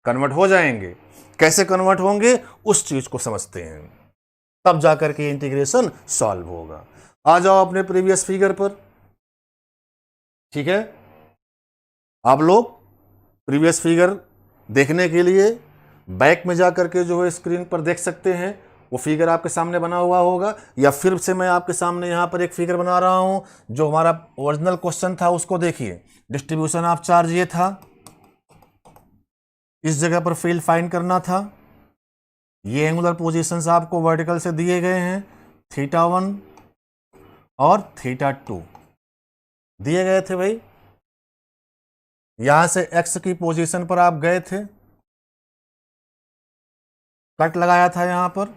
कन्वर्ट हो जाएंगे। कैसे कन्वर्ट होंगे उस चीज को समझते हैं, तब जाकर के इंटीग्रेशन सॉल्व होगा। आ जाओ अपने प्रीवियस फिगर पर। ठीक है, आप लोग प्रीवियस फिगर देखने के लिए बैक में जाकर के जो है स्क्रीन पर देख सकते हैं, वो फिगर आपके सामने बना हुआ होगा, या फिर से मैं आपके सामने यहां पर एक फिगर बना रहा हूं जो हमारा ओरिजिनल क्वेश्चन था उसको देखिए। डिस्ट्रीब्यूशन ऑफ चार्ज ये था, इस जगह पर फील्ड फाइंड करना था, ये एंगुलर पोजीशंस आपको वर्टिकल से दिए गए हैं, θ1 और θ2 दिए गए थे भाई। यहां से एक्स की पोजीशन पर आप गए थे, कट लगाया था, यहां पर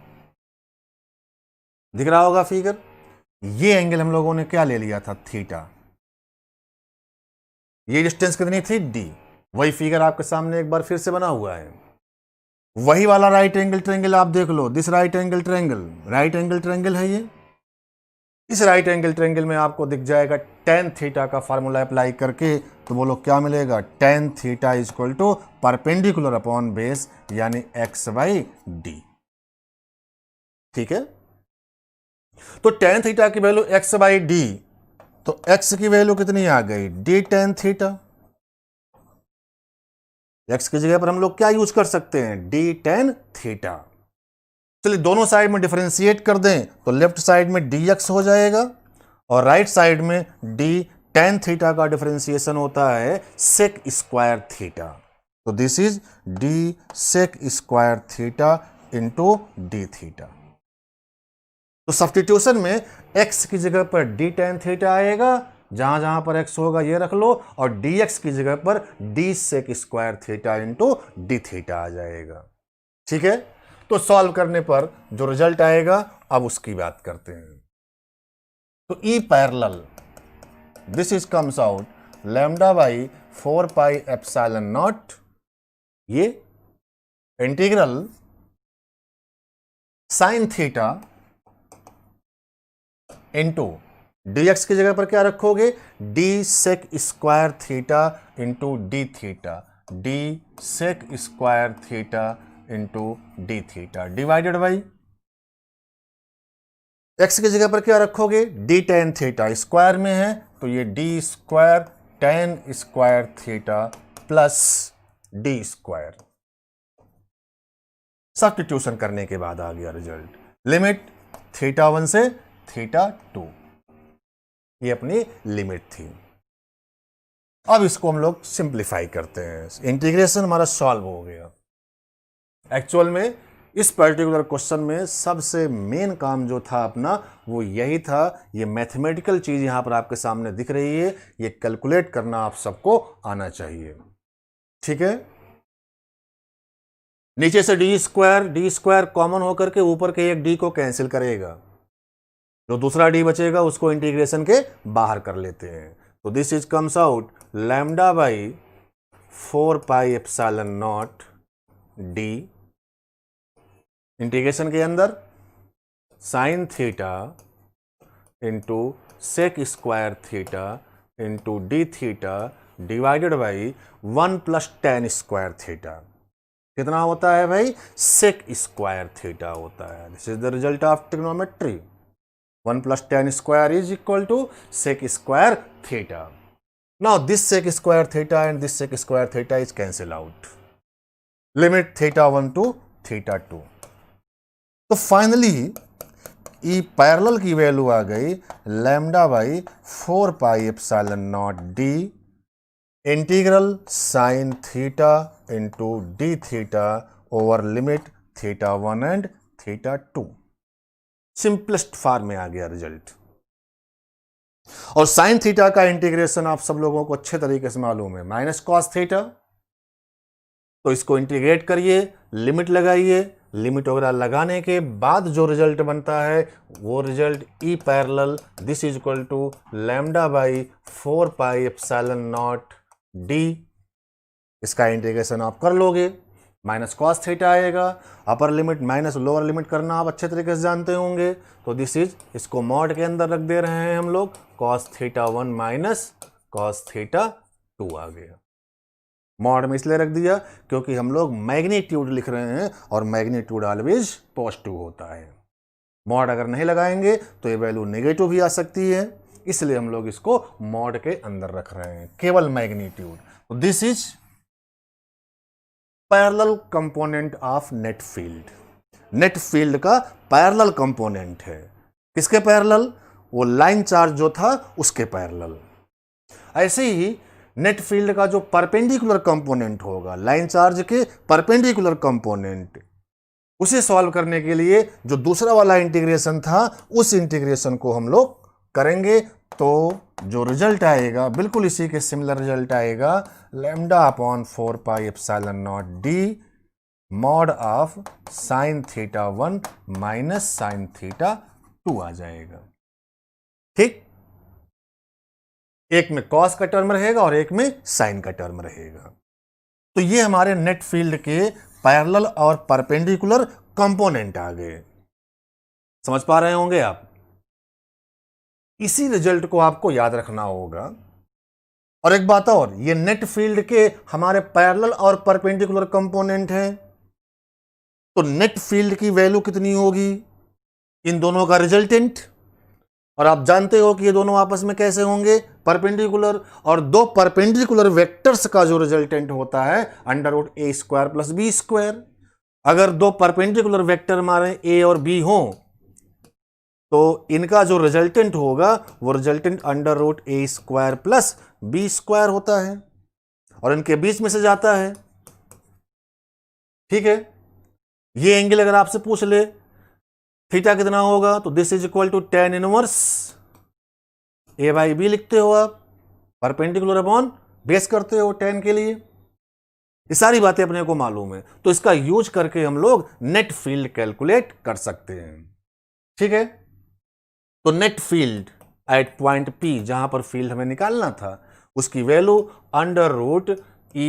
दिख रहा होगा फिगर। ये एंगल हम लोगों ने क्या ले लिया था, थीटा। ये डिस्टेंस कितनी थी, डी। वही फिगर आपके सामने एक बार फिर से बना हुआ है। वही वाला राइट एंगल ट्रायंगल आप देख लो, this right angle triangle, right angle triangle है ये। इस राइट एंगल ट्रायंगल में आपको दिख जाएगा tan थीटा का फार्मूला अप्लाई करके, तो बोलो क्या मिलेगा, tan theta is equal to perpendicular upon base यानी x बाई डी। ठीक है, तो tan थीटा की वैल्यू x बाई डी, तो x की वैल्यू कितनी आ गई, d tan थीटा। x की जगह पर हम लोग क्या यूज कर सकते हैं, d tan थीटा। चलिए दोनों साइड में डिफरेंशिएट कर दें तो लेफ्ट साइड में dx हो जाएगा और राइट साइड में d tan थीटा का डिफरेंशिएशन होता है sec स्क्वायर थीटा। तो this is d sec square theta into d theta. तो सब्स्टिट्यूशन में x की जगह पर d tan थीटा आएगा, जहां जहां पर x होगा ये रख लो, और dx की जगह पर d sec square theta into d theta आ जाएगा। ठीक है, तो सॉल्व करने पर जो रिजल्ट आएगा अब उसकी बात करते हैं। तो E parallel this is comes out lambda by 4 pi epsilon naught, ये integral sine theta into dx की जगह पर क्या रखोगे, d sec square theta into D theta, d sec square theta into D theta divided by x की जगह पर क्या रखोगे, d tan थीटा स्क्वायर में है तो ये d square tan square theta plus d square. Substitution करने के बाद आ गया रिजल्ट, लिमिट θ1 से θ2, ये अपनी लिमिट थी। अब इसको हम लोग सिंप्लीफाई करते हैं, इंटीग्रेशन हमारा सॉल्व हो गया। एक्चुअल में इस पर्टिकुलर क्वेश्चन में सबसे मेन काम जो था अपना वो यही था, ये मैथमेटिकल चीज यहां पर आपके सामने दिख रही है, ये कैलकुलेट करना आप सबको आना चाहिए। ठीक है, नीचे से डी स्क्वायर कॉमन होकर के ऊपर के एक डी को कैंसिल करेगा, जो दूसरा डी बचेगा उसको इंटीग्रेशन के बाहर कर लेते हैं। तो this is comes out lambda by 4 pi epsilon naught D, integration के अंदर sine theta into sec square theta into D theta divided by 1 plus tan square theta. कितना होता है भाई, सेक स्क्वायर थीटा होता है। This is the result of trigonometry, 1 plus tan square is equal to sec square theta. Now this sec square theta and this sec square theta is cancel out, limit θ1 to θ2। तो finally E parallel की value आ गई lambda by 4 pi epsilon naught d integral sine theta into D theta over limit θ1 and θ2। Simplest form में आ गया result. और sine theta का integration आप सब लोगों को अच्छे तरीके से मालूम है, माइनस कॉस थीटा। तो इसको इंटीग्रेट करिए, लिमिट लगाइए, लिमिट वगैरह लगाने के बाद जो रिजल्ट बनता है वो result E parallel this is equal to lambda by 4 pi epsilon naught D, इसका इंटीग्रेशन आप कर लोगे माइनस कॉस थीटा आएगा। Upper limit minus lower limit करना आप अच्छे तरीके से जानते होंगे, तो दिस इज, इसको मॉड के अंदर रख दे रहे हैं हम लोग, cos theta 1 minus cos theta 2 आ गया। मॉड में इसलिए रख दिया क्योंकि हम लोग मैग्नीट्यूड लिख रहे हैं और मैग्नीट्यूड ऑलवेज पॉजिटिव होता है। मॉड अगर नहीं लगाएंगे तो ये वैल्यू नेगेटिव भी आ सकती है, इसलिए हम लोग इसको मॉड के अंदर रख रहे हैं, केवल मैग्नीट्यूड। तो this is parallel component of net field. Net field का पैरेलल कंपोनेंट है। किसके पैरेलल? वो लाइन चार्ज जो था उसके पैरेलल। ऐसे ही नेट फील्ड का जो परपेंडिकुलर कंपोनेंट होगा, लाइन चार्ज के परपेंडिकुलर कंपोनेंट, उसे सॉल्व करने के लिए जो दूसरा वाला इंटीग्रेशन था, उस इंटीग्रेशन को हम लोग करेंगे, तो जो रिजल्ट आएगा बिल्कुल इसी के सिमिलर रिजल्ट आएगा, lambda upon 4 pi epsilon naught D mod of sine theta 1 minus sine theta 2 आ जाएगा। ठीक, एक में कॉस का टर्म रहेगा और एक में साइन का टर्म रहेगा। तो ये हमारे नेट फील्ड के पैरेलल और परपेंडिकुलर कंपोनेंट आ गए। समझ पा रहे होंगे आप? इसी रिजल्ट को आपको याद रखना होगा। और एक बात और, ये नेट फील्ड के हमारे पैरेलल और परपेंडिकुलर कंपोनेंट हैं, तो नेट फील्ड की वैल्यू कितनी होगी? इन दोनों का रिजल्टेंट, और आप जानते हो कि ये दोनों आपस में कैसे होंगे? परपेंडिकुलर। और दो परपेंडिकुलर वेक्टर्स का जो रिजल्टेंट होता है अंडर रूट ए स्क्वायर प्लस बी स्क्वायर। अगर दो परपेंडिकुलर वेक्टर हमारे ए और बी हों तो इनका जो रिजल्टेंट होगा वो रिजल्टेंट अंडर रूट ए स्क्वायर प्लस बी स्क्वायर होता है, और इनके बीच में से जाता है। ठीक है, ये एंगल अगर आपसे पूछ ले थीटा कितना होगा, तो this is equal to tan inverse A by B लिखते हो आप, परपेंडिकुलर अपॉन बेस करते हो tan के लिए। ये सारी बातें अपने को मालूम है, तो इसका यूज करके हम लोग नेट फील्ड कैलकुलेट कर सकते हैं। ठीक है, तो net field at point P, जहां पर फील्ड हमें निकालना था, उसकी value under root E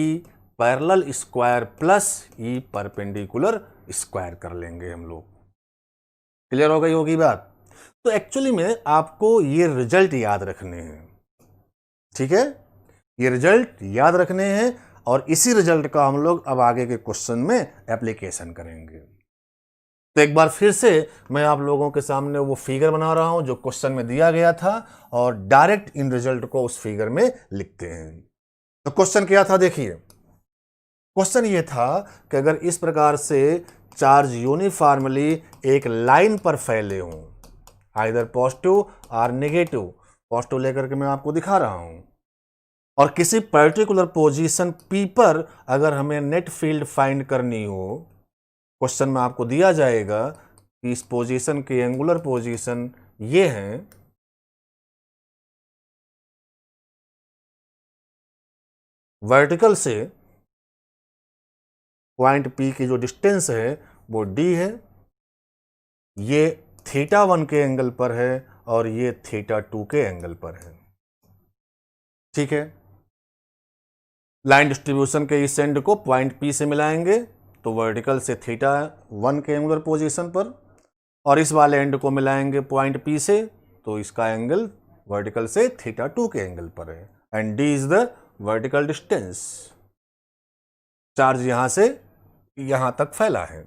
parallel square plus E perpendicular square कर लेंगे हम लोग। क्लियर हो गई होगी बात? तो एक्चुअली में आपको ये रिजल्ट याद रखने हैं। ठीक है, ये रिजल्ट याद रखने हैं, और इसी रिजल्ट का हम लोग अब आगे के क्वेश्चन में एप्लीकेशन करेंगे। तो एक बार फिर से मैं आप लोगों के सामने वो फिगर बना रहा हूं जो क्वेश्चन में दिया गया था, और डायरेक्ट इन रिजल्ट को उस फिगर में लिखते हैं। तो क्वेश्चन क्या था देखिए, क्वेश्चन ये था कि अगर इस प्रकार से चार्ज यूनिफॉर्मली एक लाइन पर फैले हों, आइदर पॉजिटिव और नेगेटिव, पॉजिटिव लेकर के मैं आपको दिखा रहा हूं, और किसी पर्टिकुलर पोजीशन P पर अगर हमें नेट फील्ड फाइंड करनी हो, क्वेश्चन में आपको दिया जाएगा कि इस पोजीशन की एंगुलर पोजीशन ये है, वर्टिकल से पॉइंट P की जो डिस्टेंस है वो d है, ये थीटा 1 के एंगल पर है और ये थीटा 2 के एंगल पर है। ठीक है, लाइन डिस्ट्रीब्यूशन के इस एंड को पॉइंट P से मिलाएंगे तो वर्टिकल से थीटा 1 के एंगुलर पोजीशन पर, और इस वाले एंड को मिलाएंगे पॉइंट P से तो इसका एंगल वर्टिकल से थीटा 2 के एंगल पर है, and d is the vertical distance. Charge यहां से यहां तक फैला है,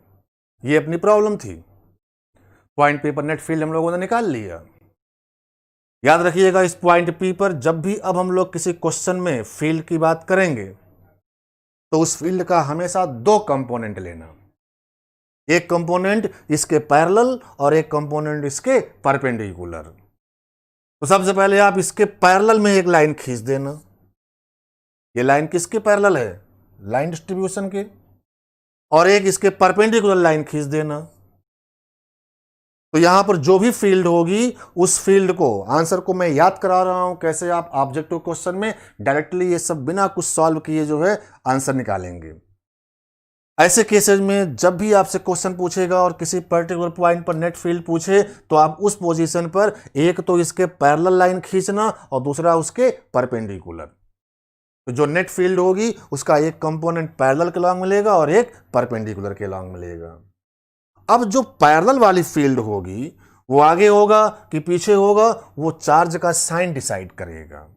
ये अपनी प्रॉब्लम थी। पॉइंट P पर नेट फील्ड हम लोगों ने निकाल लिया। याद रखिएगा, इस पॉइंट P पर जब भी अब हम लोग किसी क्वेश्चन में फील्ड की बात करेंगे तो उस फील्ड का हमेशा दो कंपोनेंट लेना, एक कंपोनेंट इसके पैरेलल और एक कंपोनेंट इसके परपेंडिकुलर। तो सबसे पहले आप इसके पैरेलल में एक लाइन खींच देना। ये लाइन किसके पैरेलल है? लाइन डिस्ट्रीब्यूशन के। और एक इसके परपेंडिकुलर लाइन खींच देना। तो यहां पर जो भी फील्ड होगी उस फील्ड को, आंसर को मैं याद करा रहा हूं कैसे आप ऑब्जेक्टिव क्वेश्चन में डायरेक्टली ये सब बिना कुछ सॉल्व किए जो है आंसर निकालेंगे। ऐसे केसेस में जब भी आपसे क्वेश्चन पूछेगा और किसी पर्टिकुलर पॉइंट पर नेट फील्ड पूछे तो आप उस पोजीशन पर एक तो इसके पैरेलल लाइन खींचना और दूसरा उसके परपेंडिकुलर। तो जो नेट फील्ड होगी उसका एक कंपोनेंट पैरेलल के लॉन्ग मिलेगा और एक परपेंडिकुलर के लॉन्ग मिलेगा। अब जो पैरेलल वाली फील्ड होगी वो आगे होगा कि पीछे होगा, वो चार्ज का साइन डिसाइड करेगा।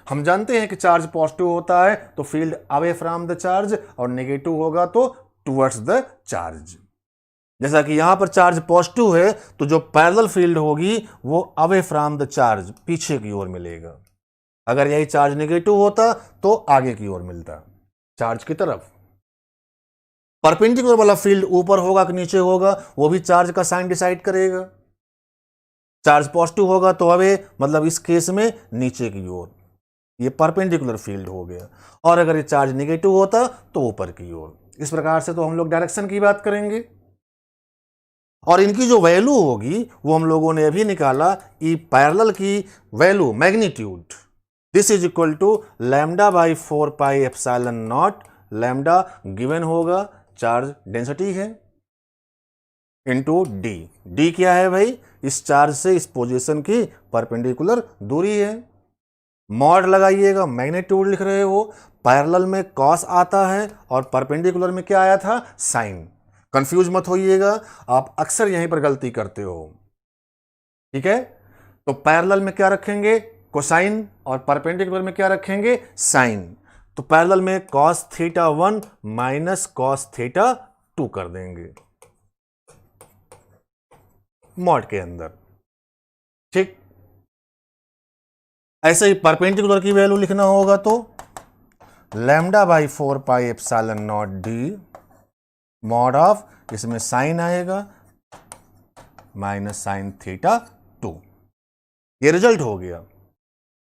हम जानते हैं कि चार्ज पॉजिटिव होता है तो field away from the charge, और नेगेटिव होगा तो टुवर्ड्स द चार्ज। जैसा कि यहां पर चार्ज पॉजिटिव है तो जो पैरेलल फील्ड होगी वो अवे फ्रॉम द चार्ज, पीछे की ओर मिलेगा। अगर यही चार्ज नेगेटिव होता तो आगे की ओर मिलता, चार्ज की तरफ। परपेंडिकुलर वाला फील्ड ऊपर होगा कि नीचे होगा, वो भी चार्ज का साइन डिसाइड करेगा। चार्ज पॉजिटिव होगा तो अवे, मतलब इस केस में नीचे की ओर, ये परपेंडिकुलर फील्ड हो गया। और अगर ये चार्ज नेगेटिव होता तो ऊपर की ओर। इस प्रकार से तो हम लोग डायरेक्शन की बात करेंगे। और इनकी जो वैल्यू होगी वो हम लोगों ने अभी निकाला, ई पैरेलल की value magnitude, this is equal to lambda by 4 pi epsilon naught, lambda given होगा चार्ज डेंसिटी है, इंटू डी। डी क्या है भाई? इस चार्ज से इस पोजीशन की परपेंडिकुलर दूरी है। मॉड लगाइएगा, मैग्नीट्यूड लिख रहे हो, पैरेलल में कॉस आता है और परपेंडिकुलर में क्या आया था? साइन। कंफ्यूज मत होइएगा, आप अक्सर यहीं पर गलती करते हो। ठीक है, तो पैरेलल में क्या रखेंगे? कोसाइन, और परपेंडिकुलर में क्या रखेंगे? साइन। तो पैरेलल में cos theta 1 minus cos theta 2 कर देंगे मॉड के अंदर। ठीक, ऐसे ही परपेंडिकुलर की वैल्यू लिखना होगा तो lambda by 4 pi epsilon naught D mod of, इसमें साइन आएगा माइनस साइन थीटा 2। ये रिजल्ट हो गया।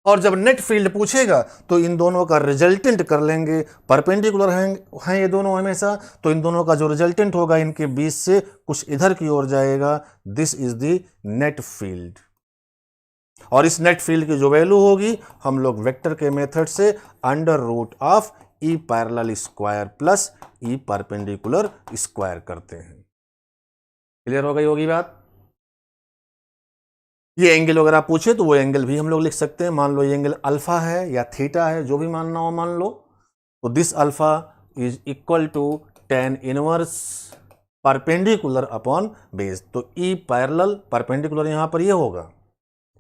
और जब नेट फील्ड पूछेगा तो इन दोनों का रिजल्टेंट कर लेंगे। परपेंडिकुलर हैं ये दोनों हमेशा, तो इन दोनों का जो रिजल्टेंट होगा इनके बीच से कुछ इधर की ओर जाएगा। This is the net field. और इस नेट फील्ड की जो वैल्यू होगी हम लोग वेक्टर के मेथड से under root of E parallel square plus E perpendicular square करते हैं। क्लियर हो गई होगी बात? ये एंगल अगर आप पूछे तो वो एंगल भी हम लोग लिख सकते हैं। मान लो ये एंगल अल्फा है या थीटा है, जो भी मानना हो मान लो, तो this alpha is equal to tan inverse perpendicular upon base. तो ई पैरेलल परपेंडिकुलर यहां पर ये होगा,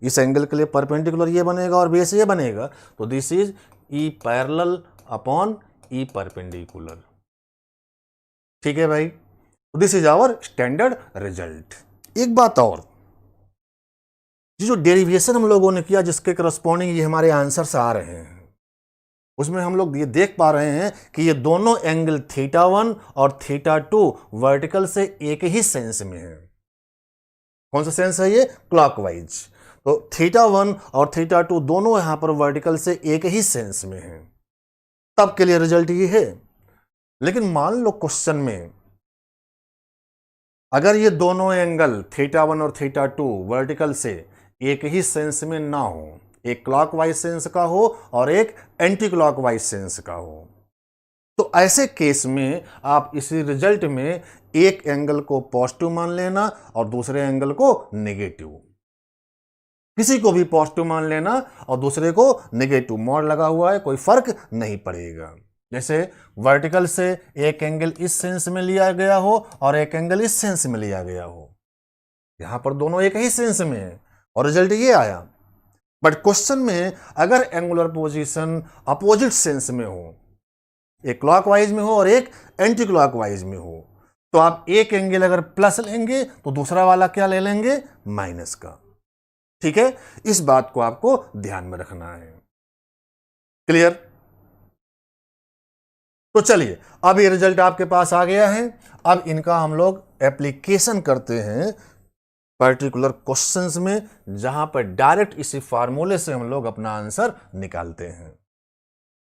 इस एंगल के लिए परपेंडिकुलर ये बनेगा और बेस ये बनेगा, तो this is E parallel upon E perpendicular. ठीक है भाई, this is our standard result. एक बात और, ये जो डेरिवेशन हम लोगों ने किया जिसके करस्पॉन्डिंग ये हमारे आंसर्स आ रहे हैं, उसमें हम लोग ये देख पा रहे हैं कि ये दोनों एंगल थीटा 1 और थीटा 2 वर्टिकल से एक ही सेंस में है। कौन सा सेंस है ये? क्लॉकवाइज। तो थीटा 1 और थीटा 2 दोनों यहां पर वर्टिकल से एक ही सेंस में है, तब के लिए रिजल्ट ये है। लेकिन मान लो क्वेश्चन में अगर ये दोनों एंगल थीटा 1 और थीटा 2 वर्टिकल से एक ही सेंस में ना हो, एक क्लॉकवाइज सेंस का हो और एक एंटी क्लॉकवाइज सेंस का हो, तो ऐसे केस में आप इसी रिजल्ट में एक एंगल को पॉजिटिव मान लेना और दूसरे एंगल को नेगेटिव, किसी को भी पॉजिटिव मान लेना और दूसरे को नेगेटिव। मॉड लगा हुआ है, कोई फर्क नहीं पड़ेगा। जैसे वर्टिकल से एक एंगल इस सेंस में लिया गया हो और एक एंगल इस सेंस में लिया गया हो, यहां पर दोनों एक ही सेंस में है और रिजल्ट ये आया। बट क्वेश्चन में अगर एंगुलर पोजीशन अपोजिट सेंस में हो, एक क्लॉकवाइज में हो और एक एंटी क्लॉकवाइज में हो, तो आप एक एंगल अगर प्लस लेंगे तो दूसरा वाला क्या ले लेंगे? माइनस का। ठीक है, इस बात को आपको ध्यान में रखना है। क्लियर? तो चलिए, अब ये रिजल्ट आपके पास आ गया है। अब इनका हम लोग एप्लीकेशन करते हैं पर्टिकुलर क्वेश्चंस में, जहां पर डायरेक्ट इसी फार्मूले से हम लोग अपना आंसर निकालते हैं।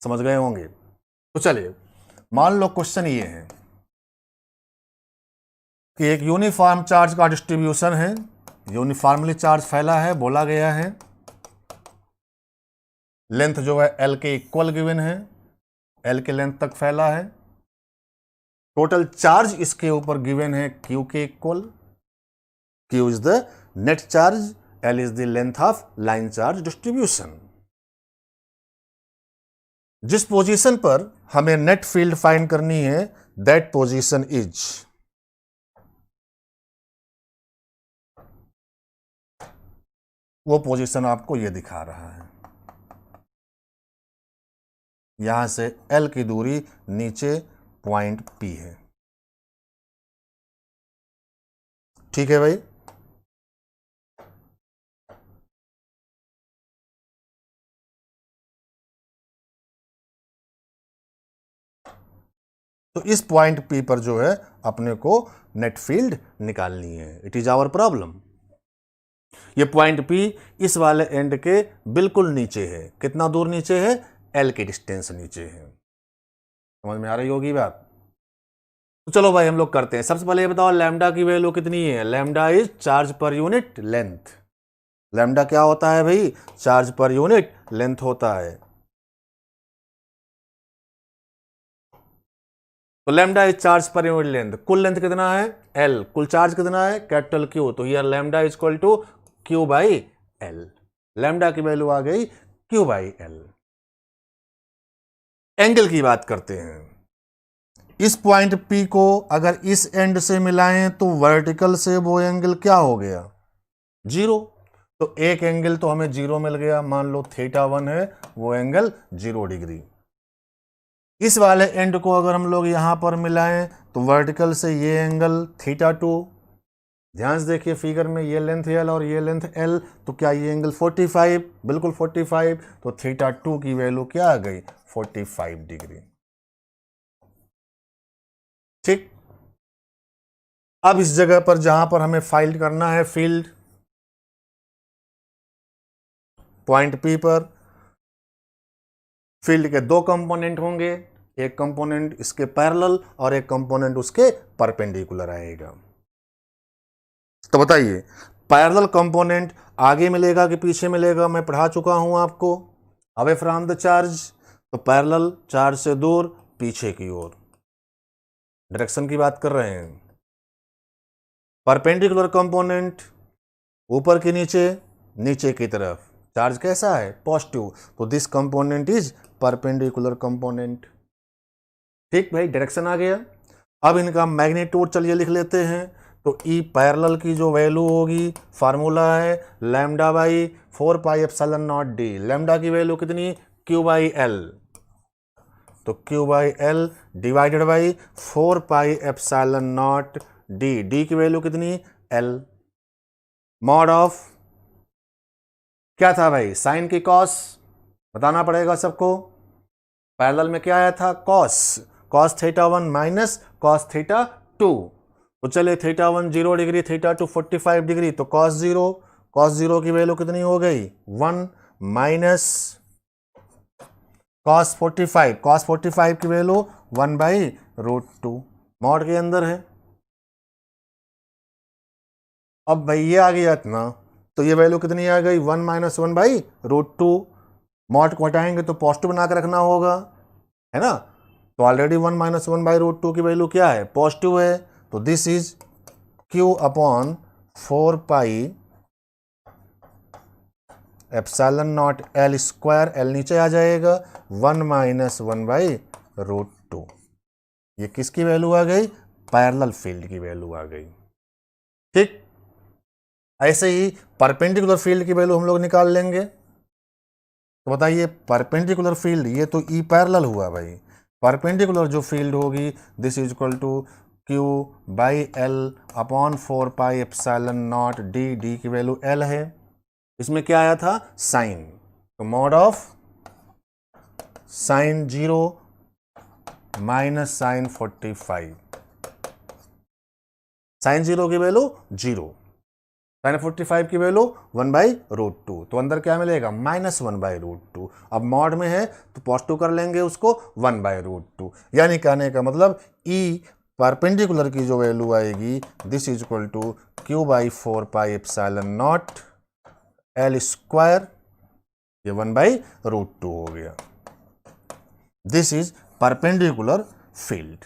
समझ गए होंगे? तो चलिए, मान लो क्वेश्चन ये है कि एक यूनिफॉर्म चार्ज का डिस्ट्रीब्यूशन है, यूनिफॉर्मली चार्ज फैला है, बोला गया है लेंथ जो है एल के इक्वल गिवन है, एल के लेंथ तक फैला है। टोटल चार्ज इसके ऊपर गिवन है क्यू के equal, Q is the net charge, L is the length of line charge distribution. जिस पोजीशन पर हमें नेट फील्ड फाइंड करनी है दैट पोजीशन इज, वो पोजीशन आपको ये दिखा रहा है। यहां से L की दूरी नीचे पॉइंट P है। ठीक है भाई। तो इस पॉइंट P पर जो है अपने को नेट फील्ड निकालनी है। It is our problem. ये पॉइंट P इस वाले एंड के बिल्कुल नीचे है। कितना दूर नीचे है? L की डिस्टेंस नीचे है। समझ में आ रही होगी बात? तो चलो भाई हम लोग करते हैं। सबसे पहले ये बताओ लैम्डा की वैल्यू कितनी है? Lambda is charge per unit length. Lambda क्या होता है भाई? चार्ज पर यूनिट लेंथ होता है। तो lambda is charge per unit length. कुल लेंथ कितना है? L। कुल चार्ज कितना है? Capital Q। तो here lambda is equal to Q by L। Lambda की वैल्यू आ गई Q बाई L। एंगल की बात करते हैं। इस पॉइंट P को अगर इस एंड से मिलाएं तो वर्टिकल से वो एंगल क्या हो गया? 0। तो एक एंगल तो हमें 0 मिल गया। मान लो θ1 है, वो एंगल 0 डिग्री। इस वाले एंड को अगर हम लोग यहां पर मिलाएं तो वर्टिकल से ये एंगल θ2। ध्यान से देखिए फिगर में, ये लेंथ L और ये लेंथ L, तो क्या ये एंगल 45? बिल्कुल 45। तो θ2 की वैल्यू क्या आ गई? 45 डिग्री। ठीक। अब इस जगह पर जहां पर हमें फाइंड करना है फील्ड, पॉइंट P पर फील्ड के दो कंपोनेंट होंगे। एक कंपोनेंट इसके पैरेलल और एक कंपोनेंट उसके परपेंडिकुलर आएगा। तो बताइए पैरेलल कंपोनेंट आगे मिलेगा कि पीछे मिलेगा? मैं पढ़ा चुका हूं आपको, अवे फ्रॉम द चार्ज। तो पैरेलल चार्ज से दूर, पीछे की ओर, डायरेक्शन की बात कर रहे हैं। परपेंडिकुलर कंपोनेंट ऊपर के नीचे, नीचे की तरफ। चार्ज कैसा है? पॉजिटिव। तो this component is perpendicular component. ठीक भाई, डायरेक्शन आ गया। अब इनका मैग्नीट्यूड चलिए लिख लेते हैं। तो ई पैरेलल की जो वैल्यू होगी, फार्मूला है lambda by 4 pi epsilon naught D. Lambda की वैल्यू कितनी? Q by L। तो Q by L divided by 4 pi epsilon naught D. D की वैल्यू कितनी? L। मॉड ऑफ क्या था भाई? साइन की कॉस। बताना पड़ेगा सबको। पैरेलल में क्या आया था? कॉस। Cos θ1 minus cos θ2। तो चले θ1 0 डिग्री, θ2 45 डिग्री। तो कॉस 0, कॉस 0 की वैल्यू कितनी हो गई? 1 माइनस कॉस 45। कॉस 45 की वैल्यू 1 बाई रूट 2 मॉड के अंदर है। अब भाई ये आ गया इतना, तो ये वैल्यू कितनी आ गई? 1 माइनस 1 बाई रूट 2। मॉड को हटाएंगे तो पॉजिटिव बनाकर रखना होगा, है ना? तो ऑलरेडी 1 माइनस 1 बाई रूट 2 की वैल्यू क्या है? पॉजिटिव है। तो this is Q upon 4 pi epsilon naught L square. L नीचे आ जाएगा, 1 माइनस 1 बाई रूट 2। ये किसकी वैल्यू आ गई? पैरेलल फील्ड की वैल्यू आ गई। ठीक। ऐसे ही परपेंडिकुलर फील्ड की वैल्यू हम लोग निकाल लेंगे। तो बताइए परपेंडिकुलर फील्ड, ये तो ई पैरेलल हुआ भाई। परपेंडिकुलर जो फील्ड होगी, this is equal to Q by L upon 4 pi epsilon naught D. D की वैल्यू L है। इसमें क्या आया था? साइन। तो mod of sine 0 minus sine 45। Sine 0 की वैल्यू 0, साइन 45 की वैल्यू 1 बाई रूट 2। तो अंदर क्या मिलेगा? Minus 1 by root 2। अब मॉड में है तो पॉजिटिव कर लेंगे उसको, 1 बाई रूट 2। यानी कहने का मतलब ई परपेंडिकुलर की जो वैल्यू आएगी, this is equal to Q by 4 pi epsilon naught L square, ये 1 बाई रूट 2 हो गया। This is perpendicular field.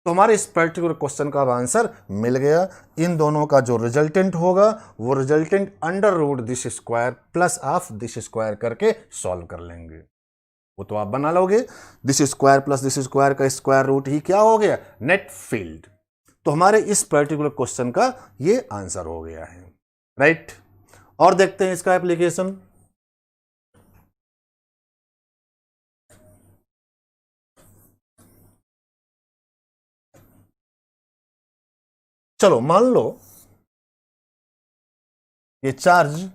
तो हमारे इस पर्टिकुलर क्वेश्चन का आंसर मिल गया। इन दोनों का जो रिजल्टेंट होगा वो resultant under root this square plus of this square करके सॉल्व कर लेंगे। वो तो आप बना लोगे। This square plus this square का स्क्वायर रूट ही क्या हो गया, नेट फील्ड। तो हमारे इस पर्टिकुलर क्वेश्चन का ये आंसर हो गया है, राइट। और देखते हैं इसका एप्लीकेशन। चलो मान लो ये चार्ज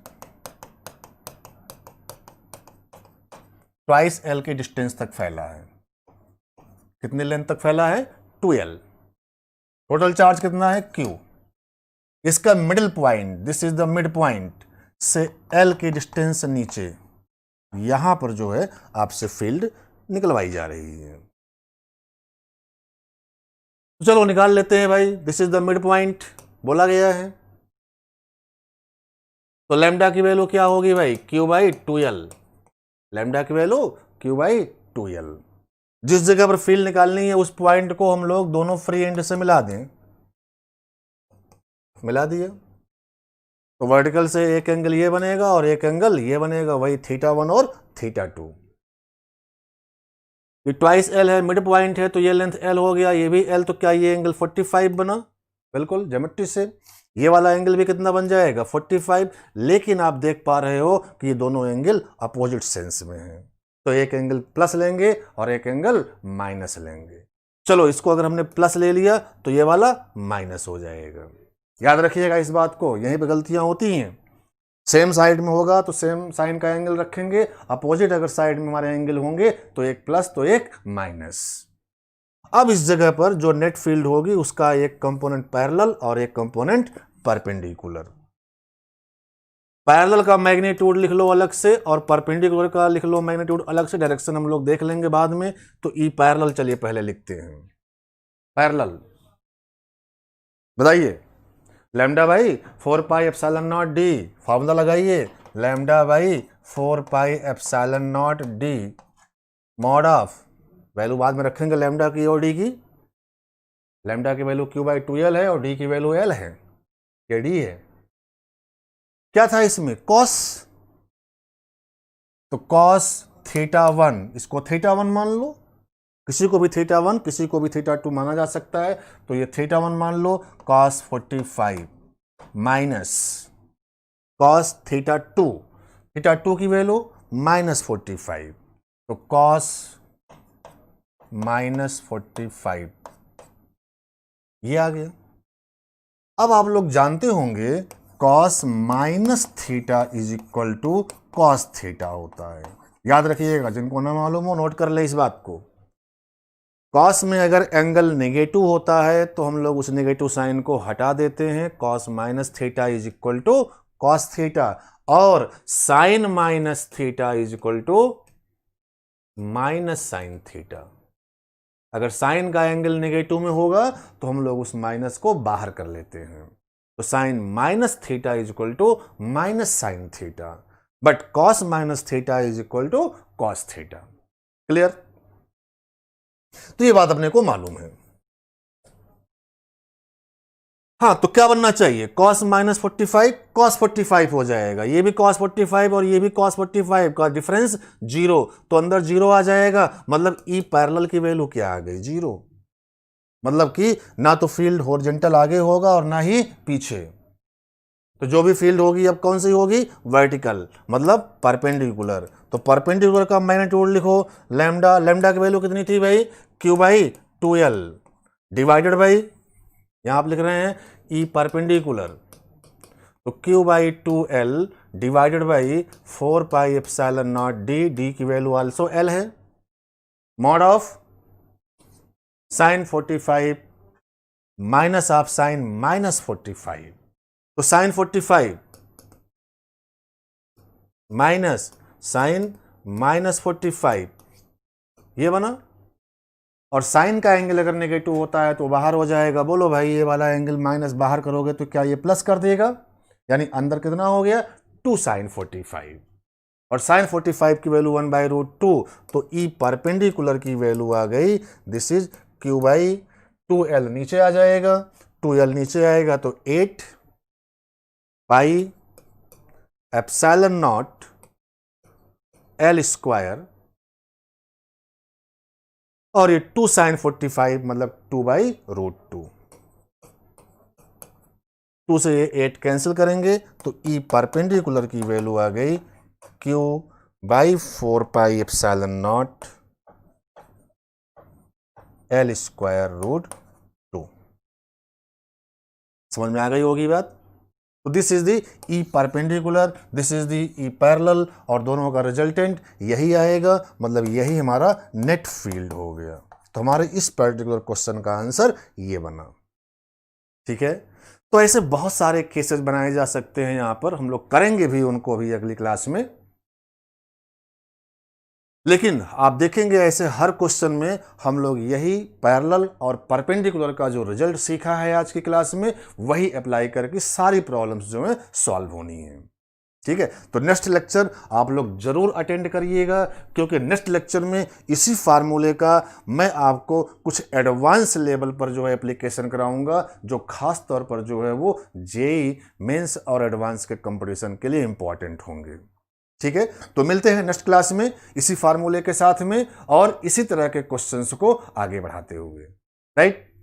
ट्वाइस एल के डिस्टेंस तक फैला है। कितने लेंथ तक फैला है, 2L। टोटल चार्ज कितना है, Q। इसका middle point, this is the mid point से L के डिस्टेंस से नीचे यहां पर जो है आपसे फील्ड निकलवाई जा रही है। तो चलो निकाल लेते हैं भाई। This is the mid point बोला गया है, तो लैम्डा की वैल्यू क्या होगी भाई, Q/2L। लैम्डा की वैल्यू Q/2L। जिस जगह पर फील्ड निकालनी है उस पॉइंट को हम लोग दोनों फ्री एंड से मिला दें, मिला दिए तो वर्टिकल से एक एंगल ये बनेगा और एक एंगल ये बनेगा, वही θ1 और θ2। ये ट्वाइस L है, मिड पॉइंट है, तो ये लेंथ L हो गया, ये भी L, तो क्या ये एंगल 45 बना, बिल्कुल ज्योमेट्री से। ये वाला एंगल भी कितना बन जाएगा, 45। लेकिन आप देख पा रहे हो कि ये दोनों एंगल अपोजिट सेंस में हैं, तो एक एंगल प्लस लेंगे और एक एंगल माइनस लेंगे। चलो इसको अगर हमने प्लस ले लिया तो ये वाला माइनस हो जाएगा। याद रखिएगा इस बात को, यहीं पे गलतियां होती हैं। सेम साइड में होगा तो सेम साइन का एंगल रखेंगे, अपोजिट अगर साइड में हमारे एंगल होंगे तो एक प्लस तो एक माइनस। अब इस जगह पर जो नेट फील्ड होगी उसका एक कंपोनेंट पैरेलल और एक कंपोनेंट परपेंडिकुलर। पैरेलल का मैग्नीट्यूड लिख लो अलग से और परपेंडिकुलर का लिख लो मैग्नीट्यूड अलग से, डायरेक्शन हम लोग देख लेंगे बाद में। तो ई पैरेलल चलिए पहले लिखते हैं। पैरेलल बताइए, लैम्डा बाई 4πε0d, फॉर्मूला लगाइए, lambda by 4πε0d mod of, value बाद में रखेंगे लैम्डा की और डी की। लैम्डा की वैल्यू Q/2L है और डी की वैल्यू L है, ये डी है। क्या था इसमें, कॉस, तो कॉस θ1, इसको θ1 मान लो, किसी को भी θ1 किसी को भी θ2 माना जा सकता है, तो ये θ1 मान लो, cos 45 माइनस cos θ2, θ2 की वैल्यू -45, तो cos -45 ये आ गया। अब आप लोग जानते होंगे cos -θ is equal to cos θ होता है। याद रखिएगा, जिनको ना मालूम हो नोट कर ले इस बात को। cos में अगर एंगल नेगेटिव होता है तो हम लोग उस नेगेटिव साइन को हटा देते हैं, cos -θ is equal to cos θ, और sin -θ is equal to sin θ। अगर साइन का एंगल नेगेटिव में होगा तो हम लोग उस माइनस को बाहर कर लेते हैं, तो sin -θ is equal to sin θ, but cos -θ is equal to cos θ। Clear, तो ये बात अपने को मालूम है। हाँ, तो क्या बनना चाहिए, cos -45 cos 45 हो जाएगा, ये भी cos 45 और ये भी cos 45 का डिफरेंस 0, तो अंदर 0 आ जाएगा, मतलब ई पैरेलल की वैल्यू क्या आ गई, 0। मतलब कि ना तो फील्ड हॉरिजॉन्टल आगे होगा और ना ही पीछे, तो जो भी फील्ड होगी अब कौन सी होगी, वर्टिकल, मतलब परपेंडिकुलर। तो परपेंडिकुलर का मैग्नीट्यूड लिखो, लैम्डा, लैम्डा की वैल्यू कितनी थी भाई, Q/2L डिवाइडेड बाई, यहां आप लिख रहे हैं ई परपेंडिकुलर, तो Q/2L divided by 4πε0d, D की वैल्यू आल्सो L है, mod of sin 45 minus of sin -45, तो sin 45 माइनस sin -45 ये बना, और साइन का एंगल अगर नेगेटिव होता है तो बाहर हो जाएगा। बोलो भाई, ये वाला एंगल माइनस बाहर करोगे तो क्या ये प्लस कर देगा, यानी अंदर कितना हो गया, 2 sin 45, और sin 45 की वैल्यू 1/√2, तो ई परपेंडिकुलर की वैल्यू आ गई, दिस इज Q/2L, नीचे आ जाएगा, 2L नीचे आएगा तो 8πε0 L² और ये 2 sin 45 मतलब 2/√2। 2 से ये 8 कैंसिल करेंगे तो ई परपेंडिकुलर की वैल्यू आ गई Q/4πε0 L²√2। समझ में आ गई होगी बात। तो this is the E perpendicular, this is the E parallel, और दोनों का रिजल्टेंट यही आएगा, मतलब यही हमारा नेट फील्ड हो गया। तो हमारे इस पर्टिकुलर क्वेश्चन का आंसर ये बना। ठीक है, तो ऐसे बहुत सारे केसेस बनाए जा सकते हैं, यहां पर हम लोग करेंगे भी उनको अभी अगली क्लास में। लेकिन आप देखेंगे ऐसे हर क्वेश्चन में हम लोग यही पैरेलल और परपेंडिकुलर का जो रिजल्ट सीखा है आज की क्लास में, वही अप्लाई करके सारी प्रॉब्लम्स जो है सॉल्व होनी है। ठीक है, तो नेक्स्ट लेक्चर आप लोग जरूर अटेंड करिएगा, क्योंकि नेक्स्ट लेक्चर में इसी फार्मूले का मैं आपको कुछ एडवांस लेवल पर जो है एप्लीकेशन कराऊंगा, जो खास तौर पर जो है वो जेईई मेंस और एडवांस के कंपटीशन के लिए इंपॉर्टेंट होंगे। ठीक है, तो मिलते हैं नेक्स्ट क्लास में इसी फार्मूले के साथ में और इसी तरह के क्वेश्चंस को आगे बढ़ाते हुए। राइट।